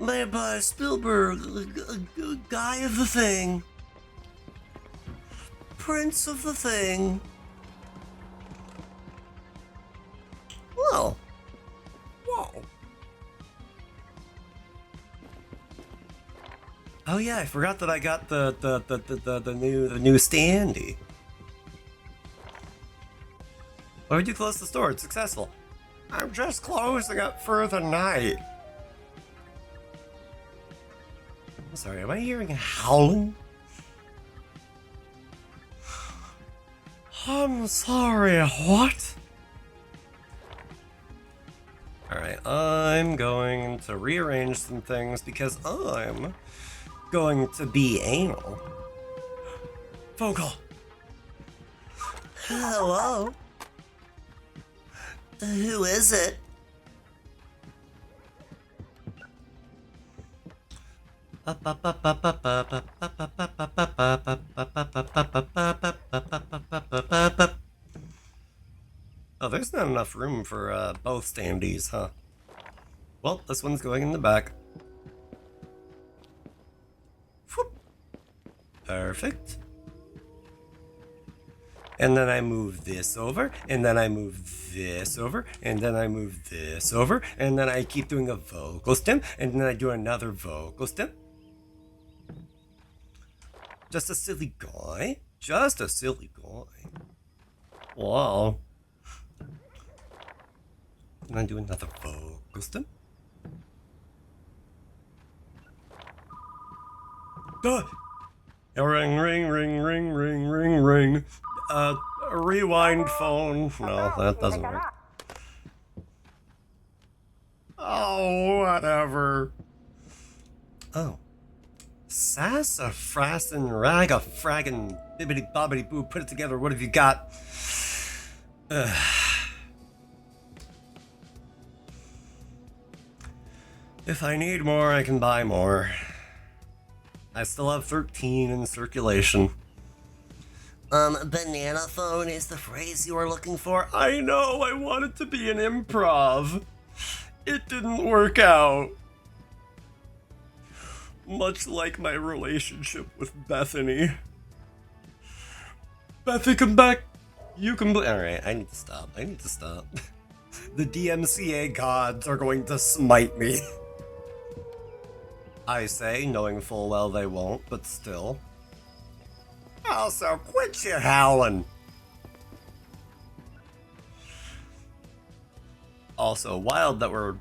made by Spielberg, guy of the thing. Prince of the thing. Whoa. Whoa. Oh yeah, I forgot that I got the new standee. Why would you close the store? It's successful. I'm just closing it for the night. I'm sorry, am I hearing howling? I'm sorry, what? Alright, I'm going to rearrange some things because I'm going to be anal. Phone call. Hello? Who is it? Oh, there's not enough room for both standees, huh? Well, this one's going in the back. Whoop. Perfect. And then I move this over, and then I move this over, and then I move this over, and then I keep doing a vocal stem, and then I do another vocal stem. Just a silly guy. Just a silly guy. Wow. And I do another vocal stem. Ring, ring, ring, ring, ring, ring, ring. Rewind phone. No, that doesn't work. Oh, whatever. Oh. Sassafrasin raga fraggin' bibbity bobbity boo. Put it together. What have you got? If I need more, I can buy more. I still have 13 in circulation. Banana phone is the phrase you are looking for? I know, I wanted to be an improv. It didn't work out. Much like my relationship with Bethany. Bethany, come back. You can Alright, I need to stop. The DMCA gods are going to smite me. I say, knowing full well they won't, but still. Also, quit your howling! Also, wild that we're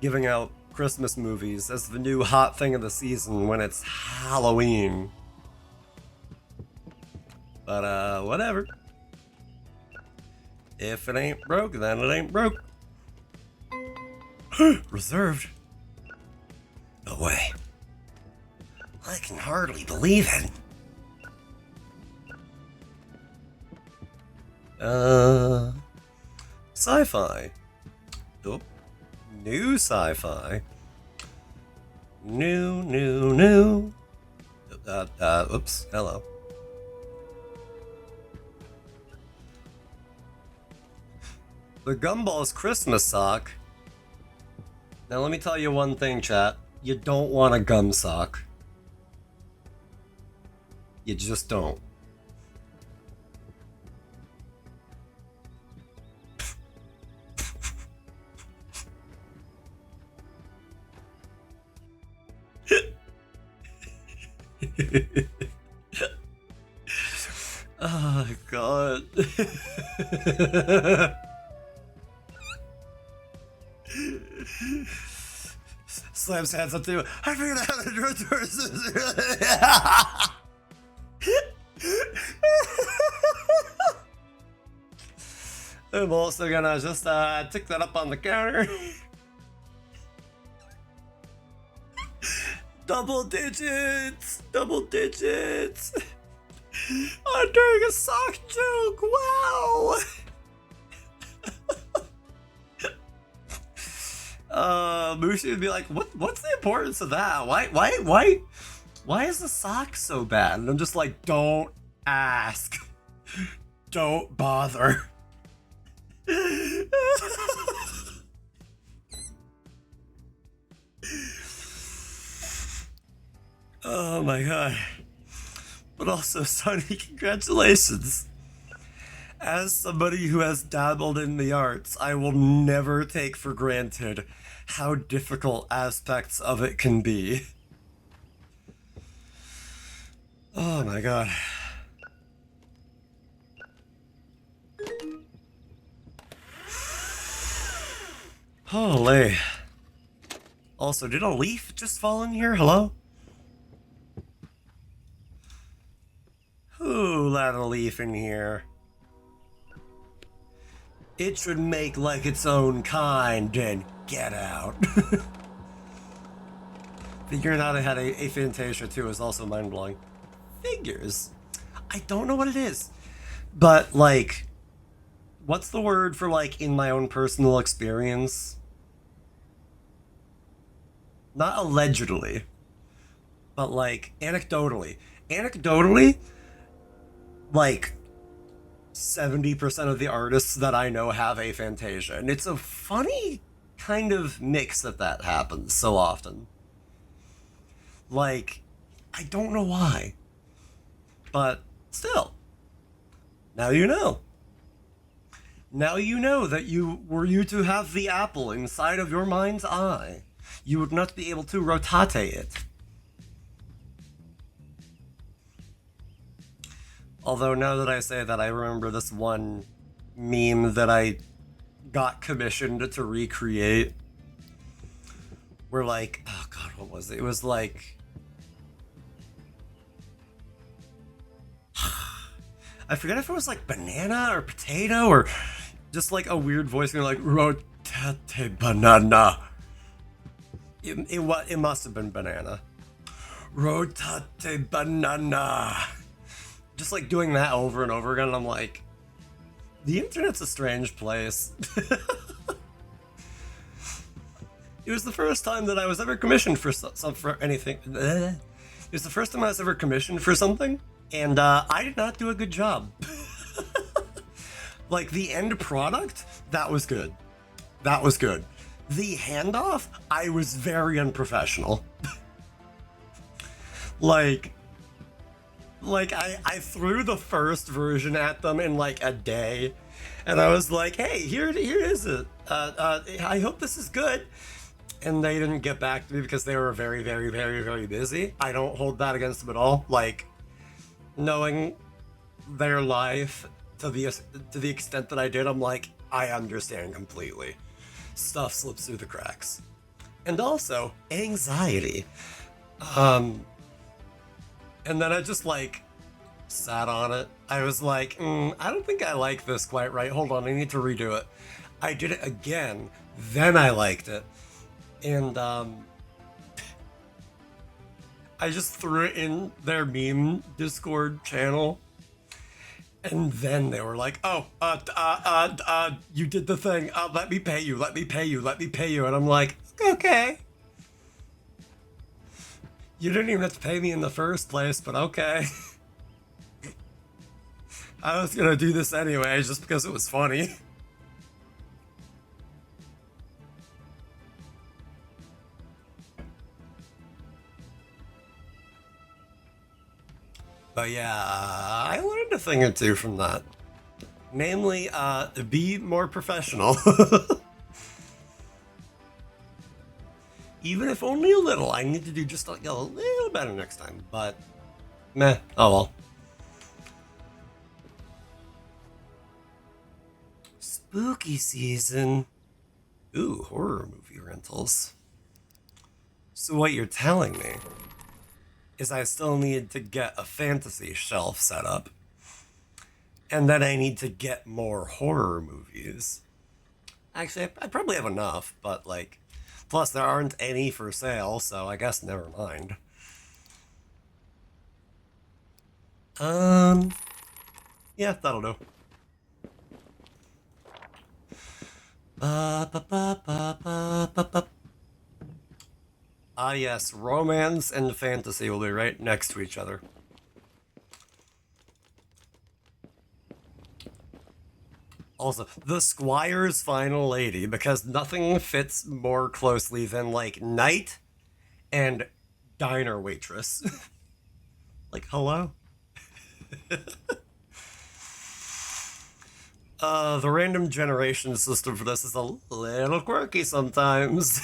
giving out Christmas movies as the new hot thing of the season when it's Halloween. But, whatever. If it ain't broke, then it ain't broke. Reserved. No way. I can hardly believe it. Sci-fi. Oh, new sci-fi. New. Oops, hello. The Gumball's Christmas sock. Now let me tell you one thing, chat. You don't want a gum sock. You just don't. Oh, God. Slams hands up to you. I figured out how to do it. I'm also gonna just tick that up on the counter. Double digits! I'm doing a sock joke! Wow! Mushi would be like, what's the importance of that? Why is the sock so bad? And I'm just like, don't ask. Don't bother. Oh my god. But also, Sonny, congratulations. As somebody who has dabbled in the arts, I will never take for granted how difficult aspects of it can be. Oh my god. Holy. Also, did a leaf just fall in here? Hello? Who let a leaf in here? It should make like its own kind and get out. Figuring out I had a Fantasia too is also mind-blowing. Figures. I don't know what it is. But, like, what's the word for, like, in my own personal experience? Not allegedly, but, like, anecdotally. Anecdotally, like, 70% of the artists that I know have aphantasia. And it's a funny kind of mix that happens so often. Like, I don't know why. But still, now you know. Now you know that were you to have the apple inside of your mind's eye, you would not be able to rotate it. Although now that I say that, I remember this one meme that I got commissioned to recreate. Where like, oh god, what was it? It was like, I forget if it was like banana or potato or just like a weird voice going like, rotate banana. It must have been banana. Rotate banana. Just like doing that over and over again, and I'm like, the internet's a strange place. It was the first time that I was ever commissioned for for anything. It was the first time I was ever commissioned for something, and I did not do a good job. Like, the end product, that was good. That was good. The handoff, I was very unprofessional. like I threw the first version at them in like a day, and I was like, hey, here is it. I hope this is good. And they didn't get back to me because they were very, very, very, very busy. I don't hold that against them at all. Like, knowing their life to the extent that I did, I'm like, I understand completely. Stuff slips through the cracks. And also, anxiety. And then I just, like, sat on it. I was like, I don't think I like this quite right. Hold on, I need to redo it. I did it again. Then I liked it. And, I just threw it in their meme Discord channel. And then they were like, oh, you did the thing. Let me pay you. And I'm like, okay. You didn't even have to pay me in the first place, but okay. I was gonna do this anyway, just because it was funny. But yeah, I learned a thing or two from that. Namely, be more professional. Even if only a little. I need to do just like a little better next time. But, meh. Oh well. Spooky season. Ooh, horror movie rentals. So what you're telling me is I still need to get a fantasy shelf set up. And then I need to get more horror movies. Actually, I probably have enough, but like, plus there aren't any for sale, so I guess never mind. Yeah, that'll do. Ah yes, romance and fantasy will be right next to each other. Also, the Squire's Final Lady, because nothing fits more closely than, like, knight and diner waitress. Like, hello? The random generation system for this is a little quirky sometimes.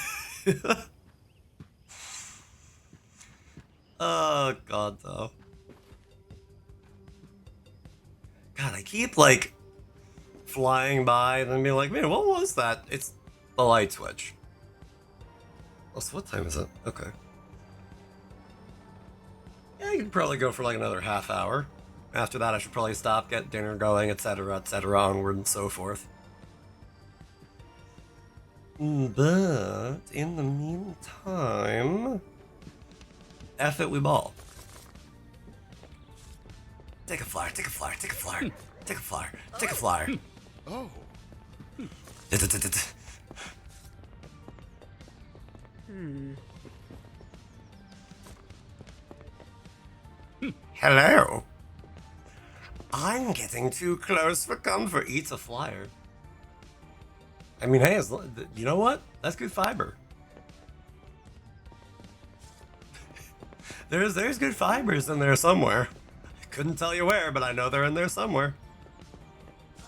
Oh, God, though. God, I keep like flying by and then being like, man, what was that? It's the light switch. Also, what time is it? Okay. Yeah, you could probably go for like another half hour. After that, I should probably stop, get dinner going, etc., onward and so forth. But in the meantime, F it, we ball. Take a flyer, take a flyer, take a flyer, take a flyer, take a flyer. Oh. Hello. I'm getting too close for comfort. Eats a flyer. I mean, hey, you know what? That's good fiber. There's good fibers in there somewhere. I couldn't tell you where, but I know they're in there somewhere.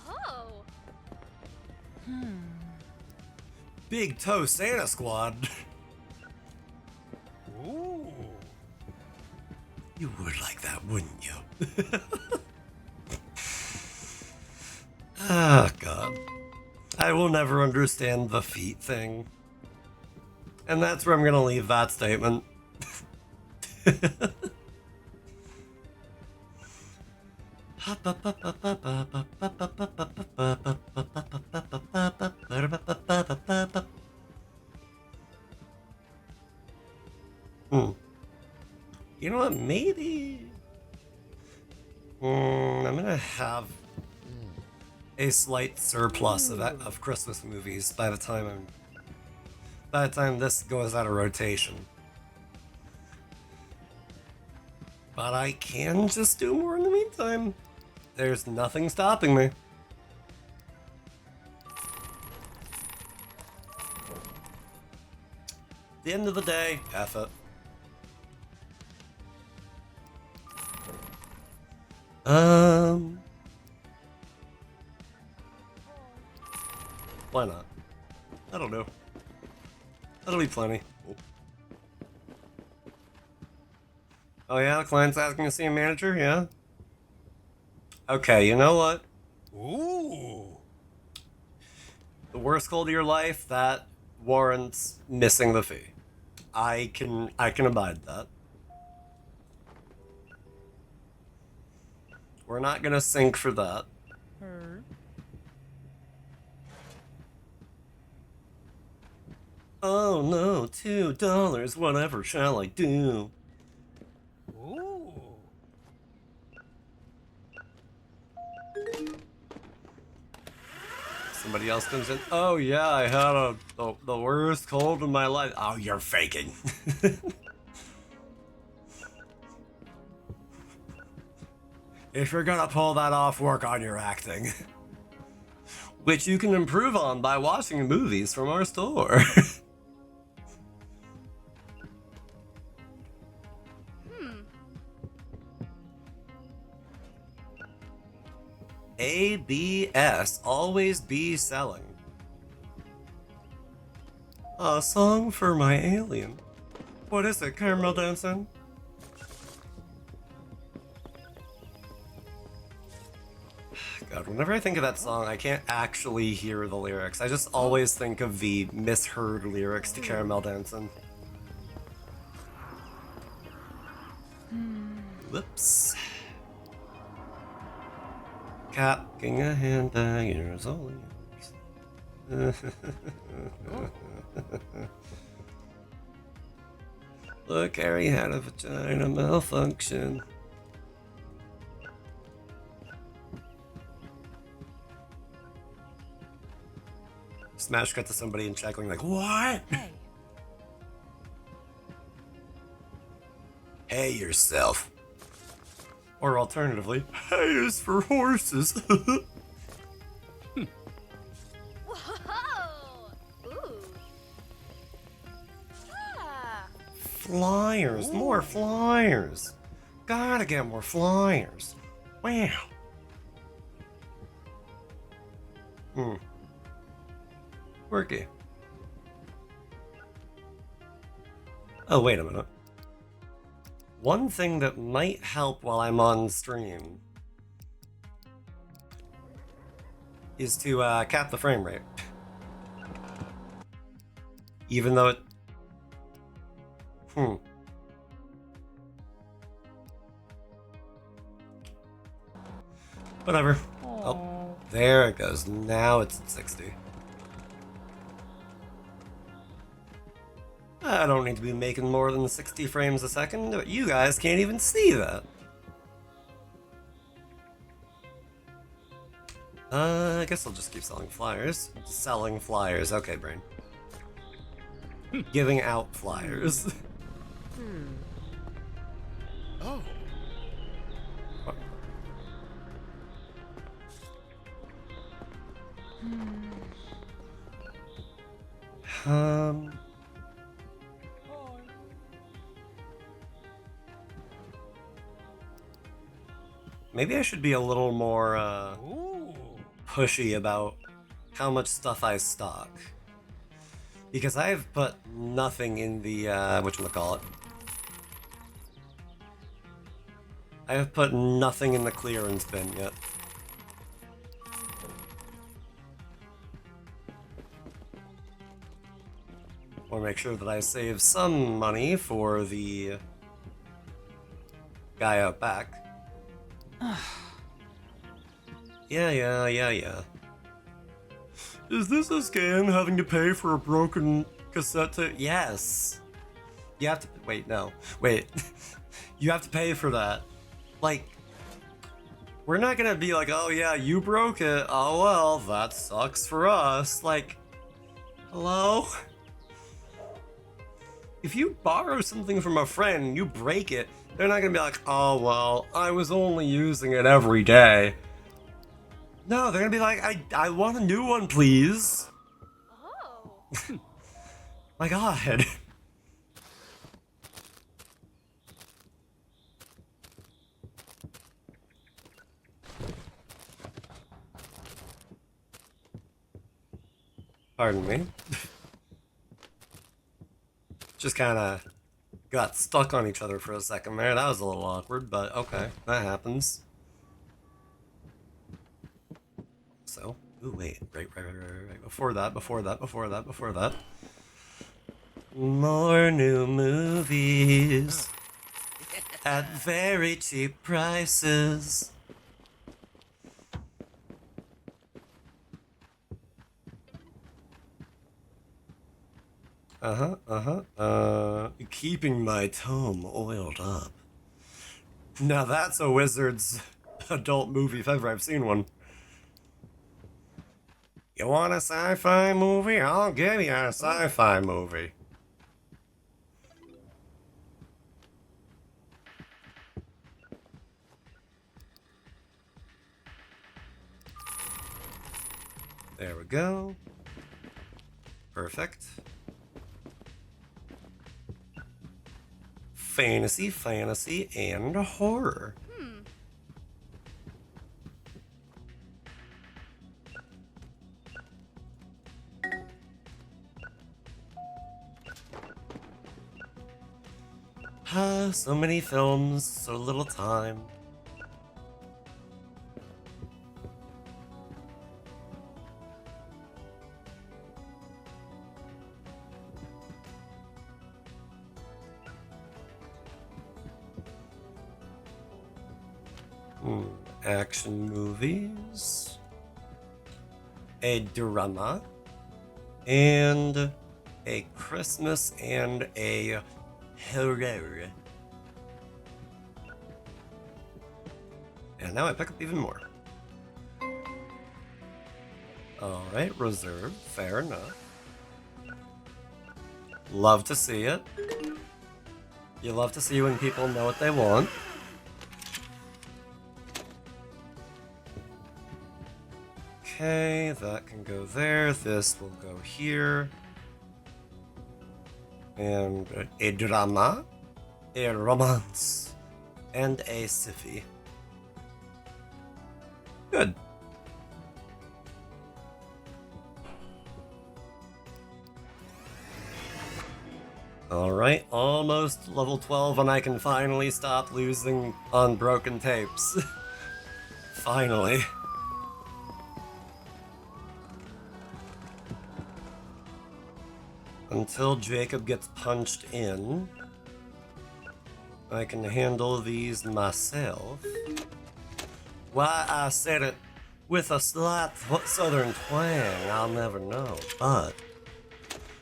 Oh. Big Toe Santa Squad. Ooh. You would like that, wouldn't you? Ah, God. I will never understand the feet thing. And that's where I'm gonna leave that statement. You know what? Maybe. I'm gonna have a slight surplus of Christmas movies by the time this goes out of rotation. But I can just do more in the meantime. There's nothing stopping me. At the end of the day, F it. Why not? That'll do. That'll be plenty. Oh yeah, the client's asking to see a manager, yeah? Okay, you know what? Ooh. The worst cold of your life, that warrants missing the fee. I can abide that. We're not gonna sink for that. Oh no, $2, whatever shall I do? Ooh. Somebody else comes in. Oh yeah, I had the worst cold of my life. Oh, you're faking. If you're gonna pull that off, work on your acting. Which you can improve on by watching movies from our store. ABS, always be selling. A song for my alien. What is it, Caramel Dancing? God, whenever I think of that song, I can't actually hear the lyrics. I just always think of the misheard lyrics to Caramel Dancing. Whoops. Cocking a hand daggers all yours. Look, Harry had a vagina malfunction. Smash cut to somebody in chat going like, what? Hey. Hey yourself. Or alternatively, hay is for horses. Whoa. Ooh. Ah. Flyers, more flyers. Gotta get more flyers. Wow. Worky. Oh, wait a minute. One thing that might help while I'm on stream is to cap the frame rate. Even though it... Whatever. Oh, there it goes. Now it's at 60. I don't need to be making more than 60 frames a second, but you guys can't even see that. I guess I'll just keep selling flyers. Selling flyers. Okay, brain. Giving out flyers. Oh. Maybe I should be a little more Ooh. pushy about how much stuff I stock. Because I've put nothing in the, whatchamacallit. I have put nothing in the clearance bin yet. I want to make sure that I save some money for the guy out back. Yeah. Is this a scam, having to pay for a broken cassette tape? Yes. You have to... Wait, no. Wait. You have to pay for that. Like, we're not gonna be like, oh yeah, you broke it. Oh well, that sucks for us. Like, hello? If you borrow something from a friend and you break it, they're not gonna be like, oh well, I was only using it every day. No, they're gonna be like, I want a new one, please. Oh. My god. Pardon me. Just kinda got stuck on each other for a second there. That was a little awkward, but okay, that happens. So, ooh, wait, right. Before that. More new movies at very cheap prices. Keeping my tome oiled up. Now that's a Wizards adult movie if ever I've seen one. You want a sci-fi movie? I'll give you a sci-fi movie. There we go. Perfect. Fantasy, and horror. So many films, so little time. Action movies, a drama, and a Christmas and a horror. And now I pick up even more. Alright, reserve, fair enough. Love to see it. You love to see when people know what they want. Okay, that can go there. This will go here. And a drama, a romance, and a sci-fi. Good. Alright, almost level 12 and I can finally stop losing on broken tapes. Finally. Until Jacob gets punched in, I can handle these myself. Why I said it with a slight southern twang, I'll never know, but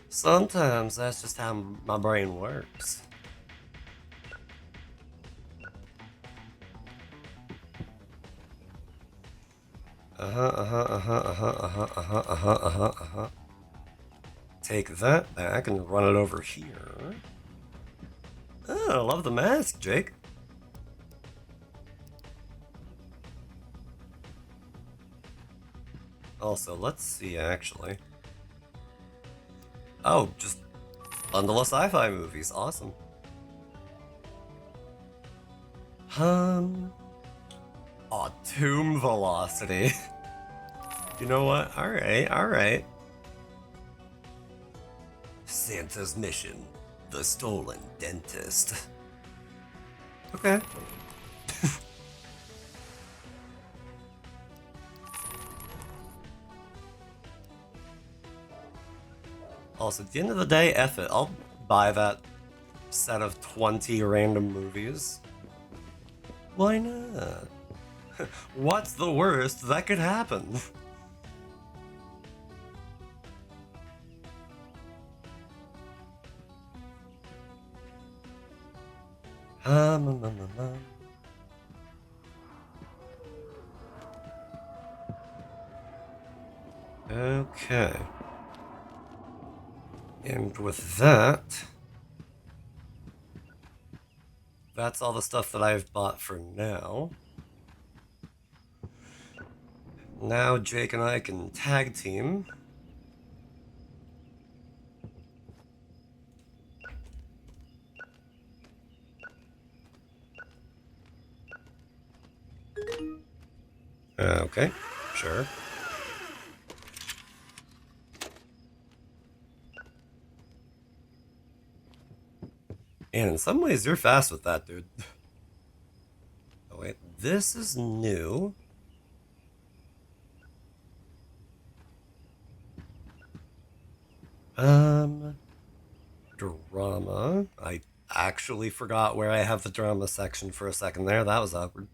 sometimes that's just how my brain works. Take that back and run it over here. Oh, I love the mask, Jake. Also, let's see, actually. Oh, just bundle of sci-fi movies. Awesome. Oh, Tomb Velocity. You know what? Alright. Santa's Mission. The Stolen Dentist. Okay. Also, at the end of the day, F it. I'll buy that set of 20 random movies. Why not? What's the worst that could happen? Okay. And with that, that's all the stuff that I've bought for now. Now Jake and I can tag team. Okay, sure. And in some ways, you're fast with that, dude. Oh, wait. This is new. Drama. I actually forgot where I have the drama section for a second there. That was awkward.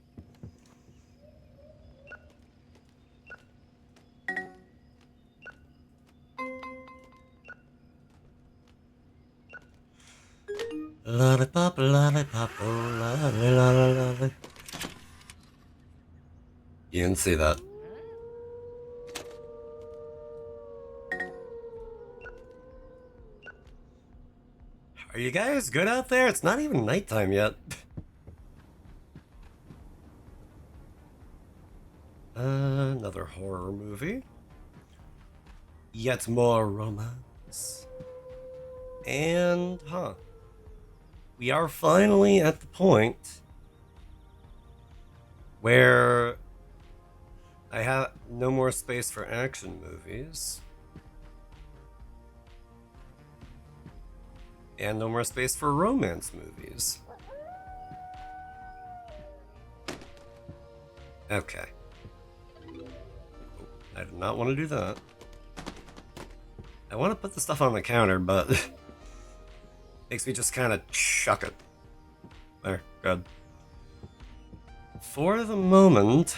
Lollipop, lollipop, oh, lolly, lolly, lolly. You didn't see that. Are you guys good out there? It's not even nighttime yet. Another horror movie. Yet more romance. And, we are finally at the point where I have no more space for action movies. And no more space for romance movies. Okay. I did not want to do that. I want to put the stuff on the counter, but makes me just kind of chuck it. There, good. For the moment,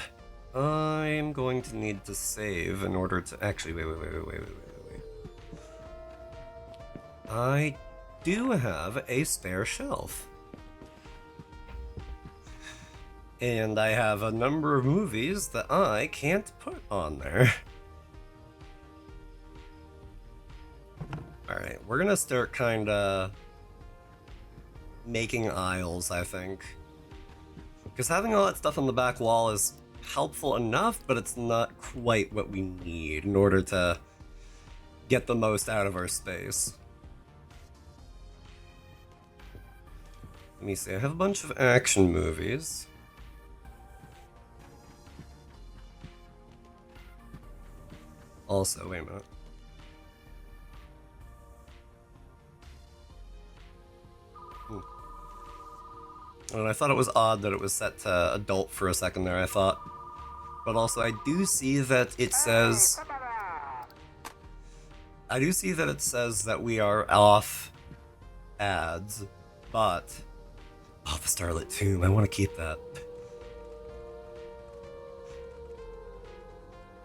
I'm going to need to save in order to actually wait. I do have a spare shelf. And I have a number of movies that I can't put on there. Alright, we're gonna start kinda making aisles, I think. Because having all that stuff on the back wall is helpful enough, but it's not quite what we need in order to get the most out of our space. Let me see, I have a bunch of action movies. Also, wait a minute. And I thought it was odd that it was set to adult for a second there, I thought. But also, I do see that it says I do see that it says that we are off ads, but oh, the Starlit Tomb, I want to keep that.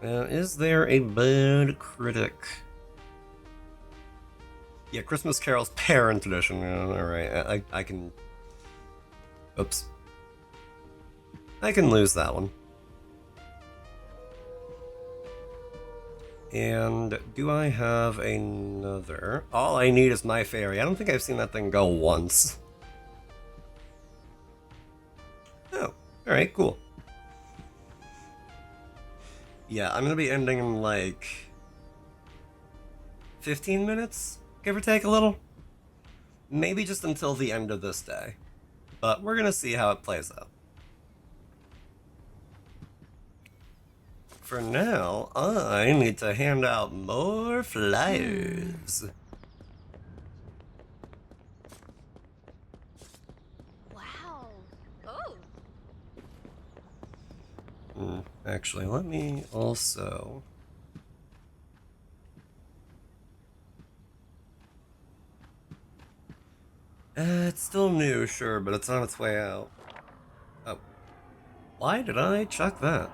Is there a bad critic? Yeah, Christmas Carol's Parent Edition. Alright, I can... Oops. I can lose that one. And do I have another? All I need is My Fairy. I don't think I've seen that thing go once. Oh, alright, cool. Yeah, I'm gonna be ending in like 15 minutes, give or take a little. Maybe just until the end of this day. But we're gonna see how it plays out. For now, I need to hand out more flyers. Wow. Oh. Actually, let me also... it's still new, sure, but it's on its way out. Oh. Why did I chuck that?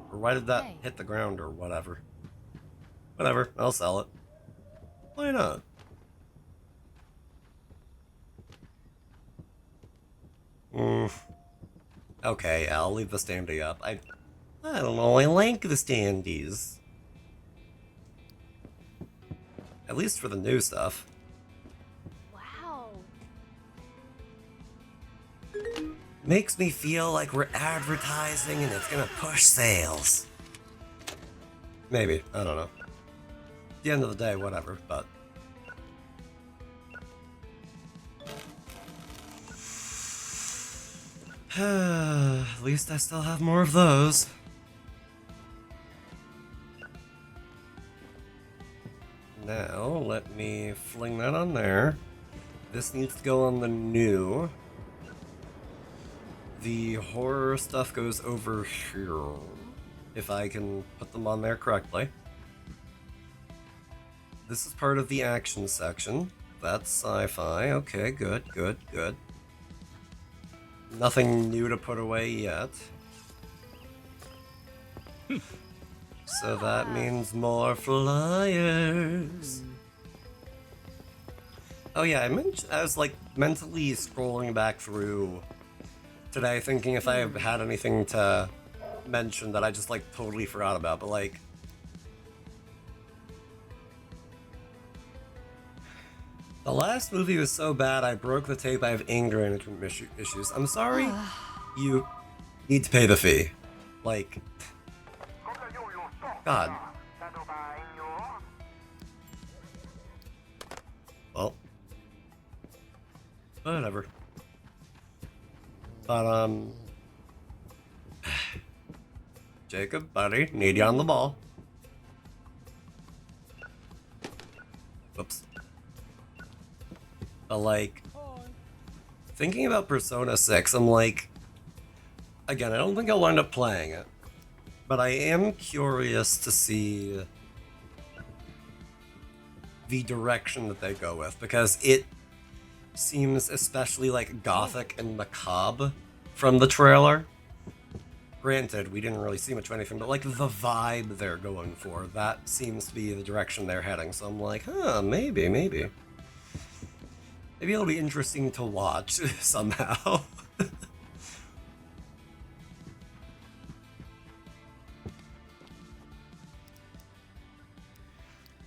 Or why did that Hey. hit the ground or whatever? Whatever, I'll sell it. Why not? Okay, I'll leave the standee up. I don't know, I like the standees. At least for the new stuff. Wow. Makes me feel like we're advertising and it's gonna push sales. Maybe, I don't know. At the end of the day, whatever, but... at least I still have more of those. Now, let me fling that on there. This needs to go on the new. The horror stuff goes over here. If I can put them on there correctly. This is part of the action section. That's sci-fi. Okay, good, good, good. Nothing new to put away yet. So that means more flyers. Oh yeah, I was like mentally scrolling back through today thinking if I had anything to mention that I just like totally forgot about, but like the last movie was so bad I broke the tape. I have anger management issues. I'm sorry. You need to pay the fee. Like, God. Well, whatever. But Jacob, buddy, need you on the ball. Whoops. But like, thinking about Persona 6, I'm like, again, I don't think I'll wind up playing it, but I am curious to see the direction that they go with, because it seems especially like gothic and macabre from the trailer. Granted, we didn't really see much of anything, but like the vibe they're going for, that seems to be the direction they're heading, so I'm like, huh, maybe. Maybe it'll be interesting to watch somehow.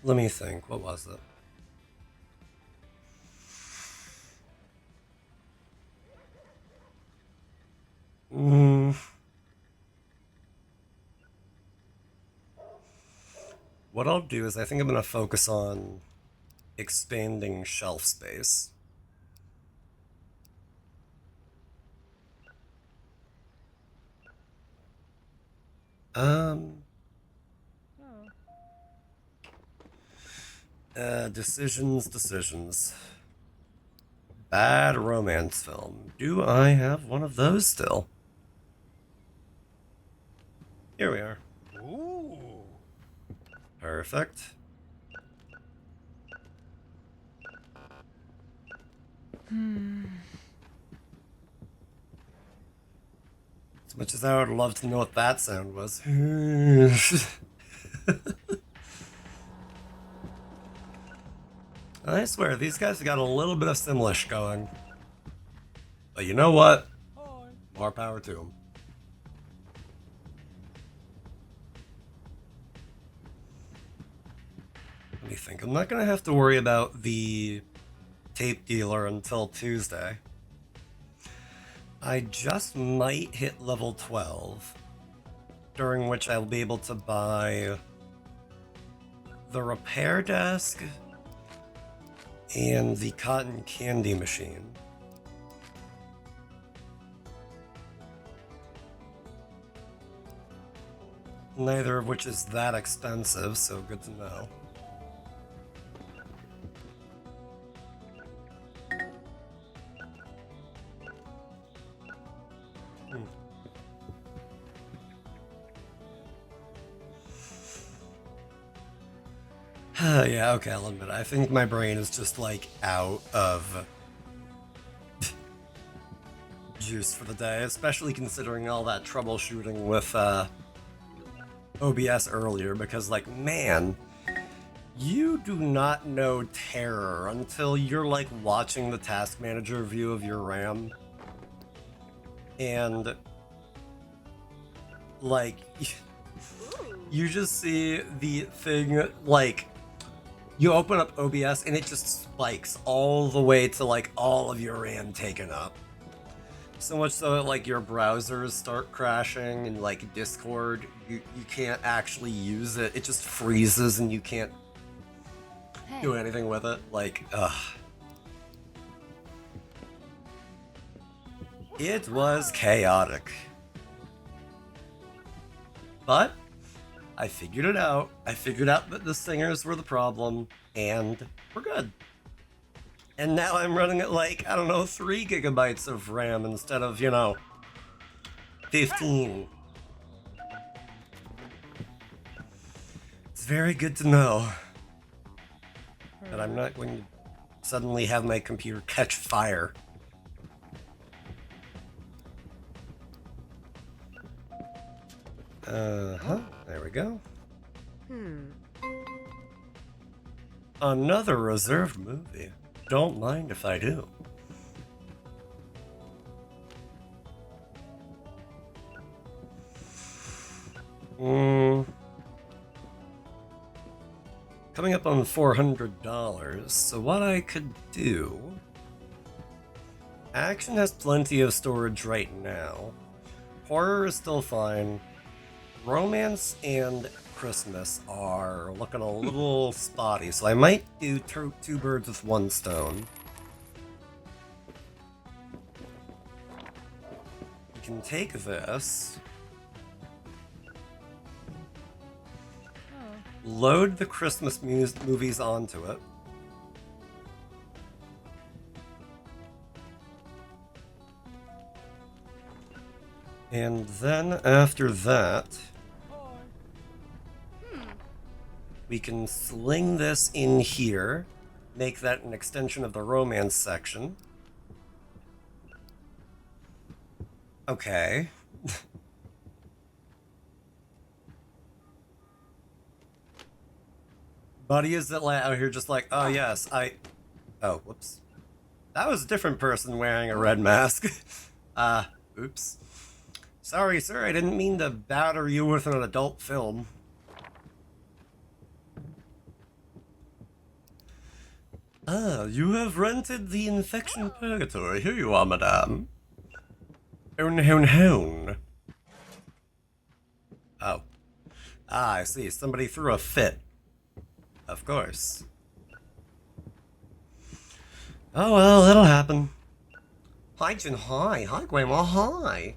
Let me think, what was it? What I'll do is I think I'm going to focus on expanding shelf space. Decisions. Bad romance film. Do I have one of those still? Here we are. Ooh. Perfect. As much as I would love to know what that sound was. I swear, these guys have got a little bit of Simlish going. But you know what? More power to them. Let me think. I'm not going to have to worry about the tape dealer until Tuesday. I just might hit level 12, during which I'll be able to buy the repair desk and the cotton candy machine. Neither of which is that expensive, so good to know. Yeah, okay, I'll admit it. I think my brain is just like out of juice for the day, especially considering all that troubleshooting with OBS earlier, because like, man, you do not know terror until you're like watching the task manager view of your RAM and like you just see the thing, like you open up OBS and it just spikes all the way to like all of your RAM taken up. So much so that like your browsers start crashing and like Discord, you can't actually use it. It just freezes and you can't do anything with it. Like, ugh. It was chaotic. But I figured it out. I figured out that the singers were the problem, and we're good. And now I'm running at like, I don't know, 3 gigabytes of RAM instead of, 15. It's very good to know that I'm not going to suddenly have my computer catch fire. There we go. Another reserved movie. Don't mind if I do. Coming up on $400, so what I could do... Action has plenty of storage right now. Horror is still fine. Romance and Christmas are looking a little spotty, so I might do two birds with one stone. You can take this, load the Christmas movies onto it, and then after that, we can sling this in here, make that an extension of the romance section. Okay. Buddy is out here just like, oh yes, oh, whoops. That was a different person wearing a red mask. Oops. Sorry, sir, I didn't mean to batter you with an adult film. Ah, you have rented the Infection Purgatory. Here you are, madame. Hone. Oh. Ah, I see. Somebody threw a fit. Of course. Oh well, that'll happen. Hi, Jin. Hi. Hi, Grandma. Hi.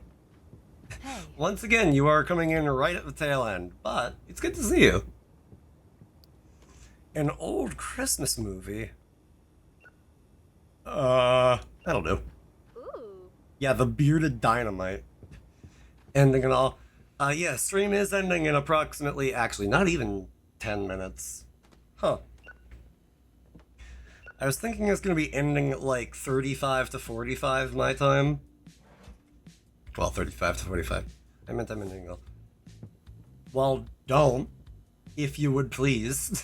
Hey. Once again, you are coming in right at the tail end, but it's good to see you. An old Christmas movie. That'll do. Ooh. Yeah, the bearded dynamite. Ending and all. Yeah, stream is ending in approximately, actually, not even 10 minutes. Huh. I was thinking it's going to be ending at like 35 to 45 my time. Well, 35 to 45. I meant I'm ending well. Well, don't. If you would please.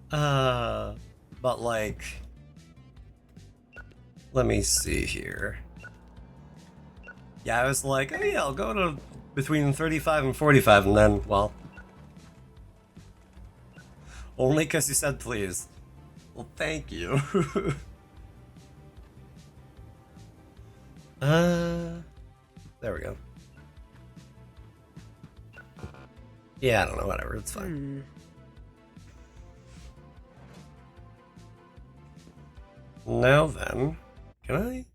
But like... Let me see here. Yeah, I was like, oh yeah, I'll go to between 35 and 45, and then, well... Only because you said please. Well, thank you. There we go. Yeah, I don't know, whatever, it's fine. Now then, can I?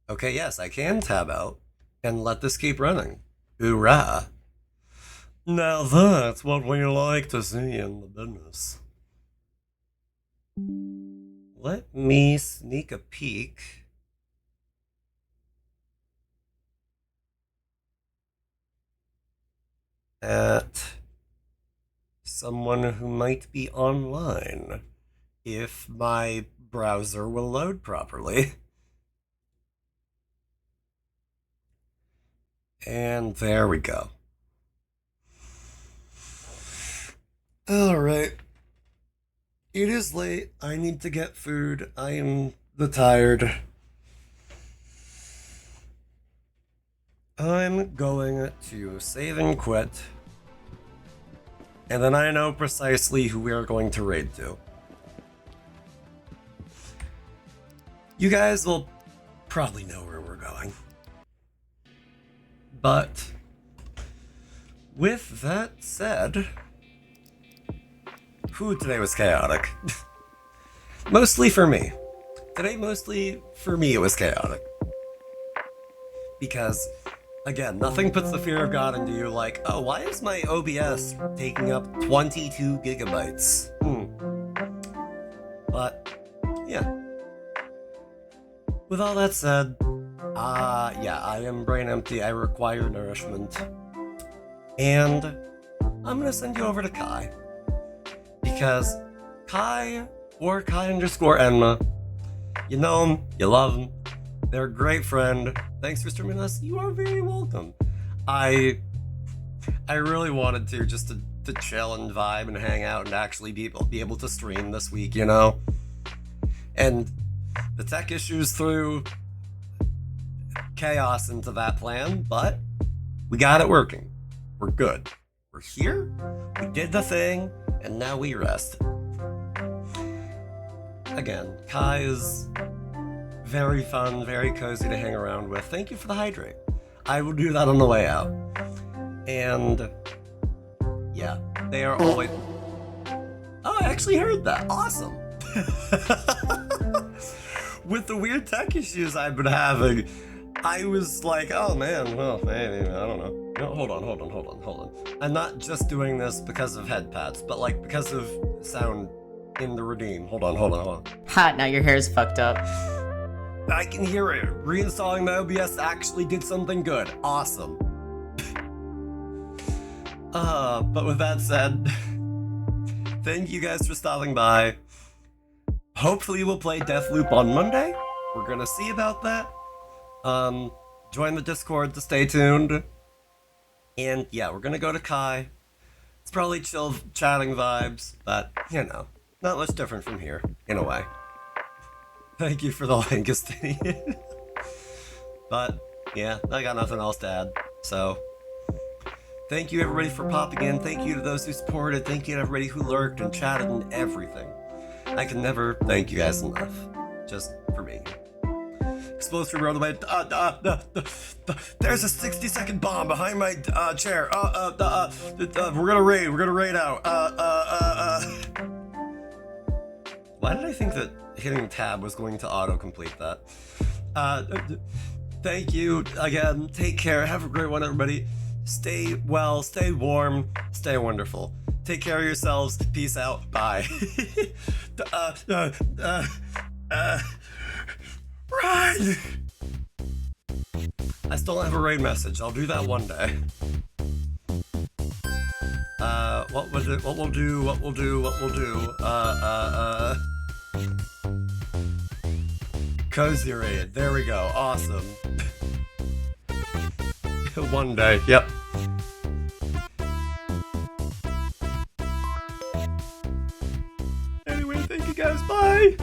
Okay, yes, I can tab out and let this keep running. Hoorah! Now that's what we like to see in the business. Let me sneak a peek. At someone who might be online, if my browser will load properly. And there we go. Alright. It is late. I need to get food. I am tired. I'm going to save and quit. And then I know precisely who we are going to raid to. You guys will probably know where we're going. But with that said, today was chaotic. Mostly for me. Today, mostly for me, it was chaotic. Because, again, nothing puts the fear of God into you like, oh, why is my OBS taking up 22 gigabytes? But, yeah. With all that said, yeah, I am brain empty. I require nourishment. And I'm gonna send you over to Kai. Because Kai, or Kai_Enma, you know him, you love him, they're a great friend. Thanks for streaming us. You are very welcome. I really wanted to just to chill and vibe and hang out and actually be able to stream this week, you know? And the tech issues threw chaos into that plan, but we got it working. We're good. We're here, we did the thing, and now we rest. Again, Kai is very fun, very cozy to hang around with. Thank you for the hydrate. I will do that on the way out. And yeah, they are always... Oh, I actually heard that. Awesome. With the weird tech issues I've been having, I was like, oh man, well, maybe, I don't know. No, hold on. I'm not just doing this because of head pads, but like because of sound in the Redeem. Hold on. Ha, now your hair's fucked up. I can hear it. Reinstalling my OBS actually did something good. Awesome. But with that said, thank you guys for stopping by. Hopefully we'll play Deathloop on Monday. We're gonna see about that. Join the Discord to stay tuned. And yeah, we're gonna go to Kai. It's probably chill chatting vibes, but you know, not much different from here, in a way. Thank you for the link, Estinian. But yeah, I got nothing else to add. So thank you everybody for popping in. Thank you to those who supported. Thank you to everybody who lurked and chatted and everything. I can never thank you guys enough. Just for me. Explosive road away. There's a 60-second bomb behind my chair. We're gonna raid out. Why did I think that hitting tab was going to autocomplete that? Thank you again. Take care. Have a great one, everybody. Stay well, stay warm, stay wonderful. Take care of yourselves. Peace out. Bye. Raid! I still don't have a raid message. I'll do that one day. What was it? What we'll do? Cozy raid. There we go. Awesome. One day. Yep. Anyway, thank you guys. Bye.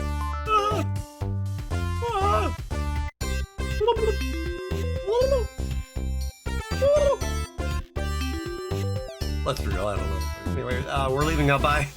Let's be real. I don't know. Anyway, we're leaving now. Bye.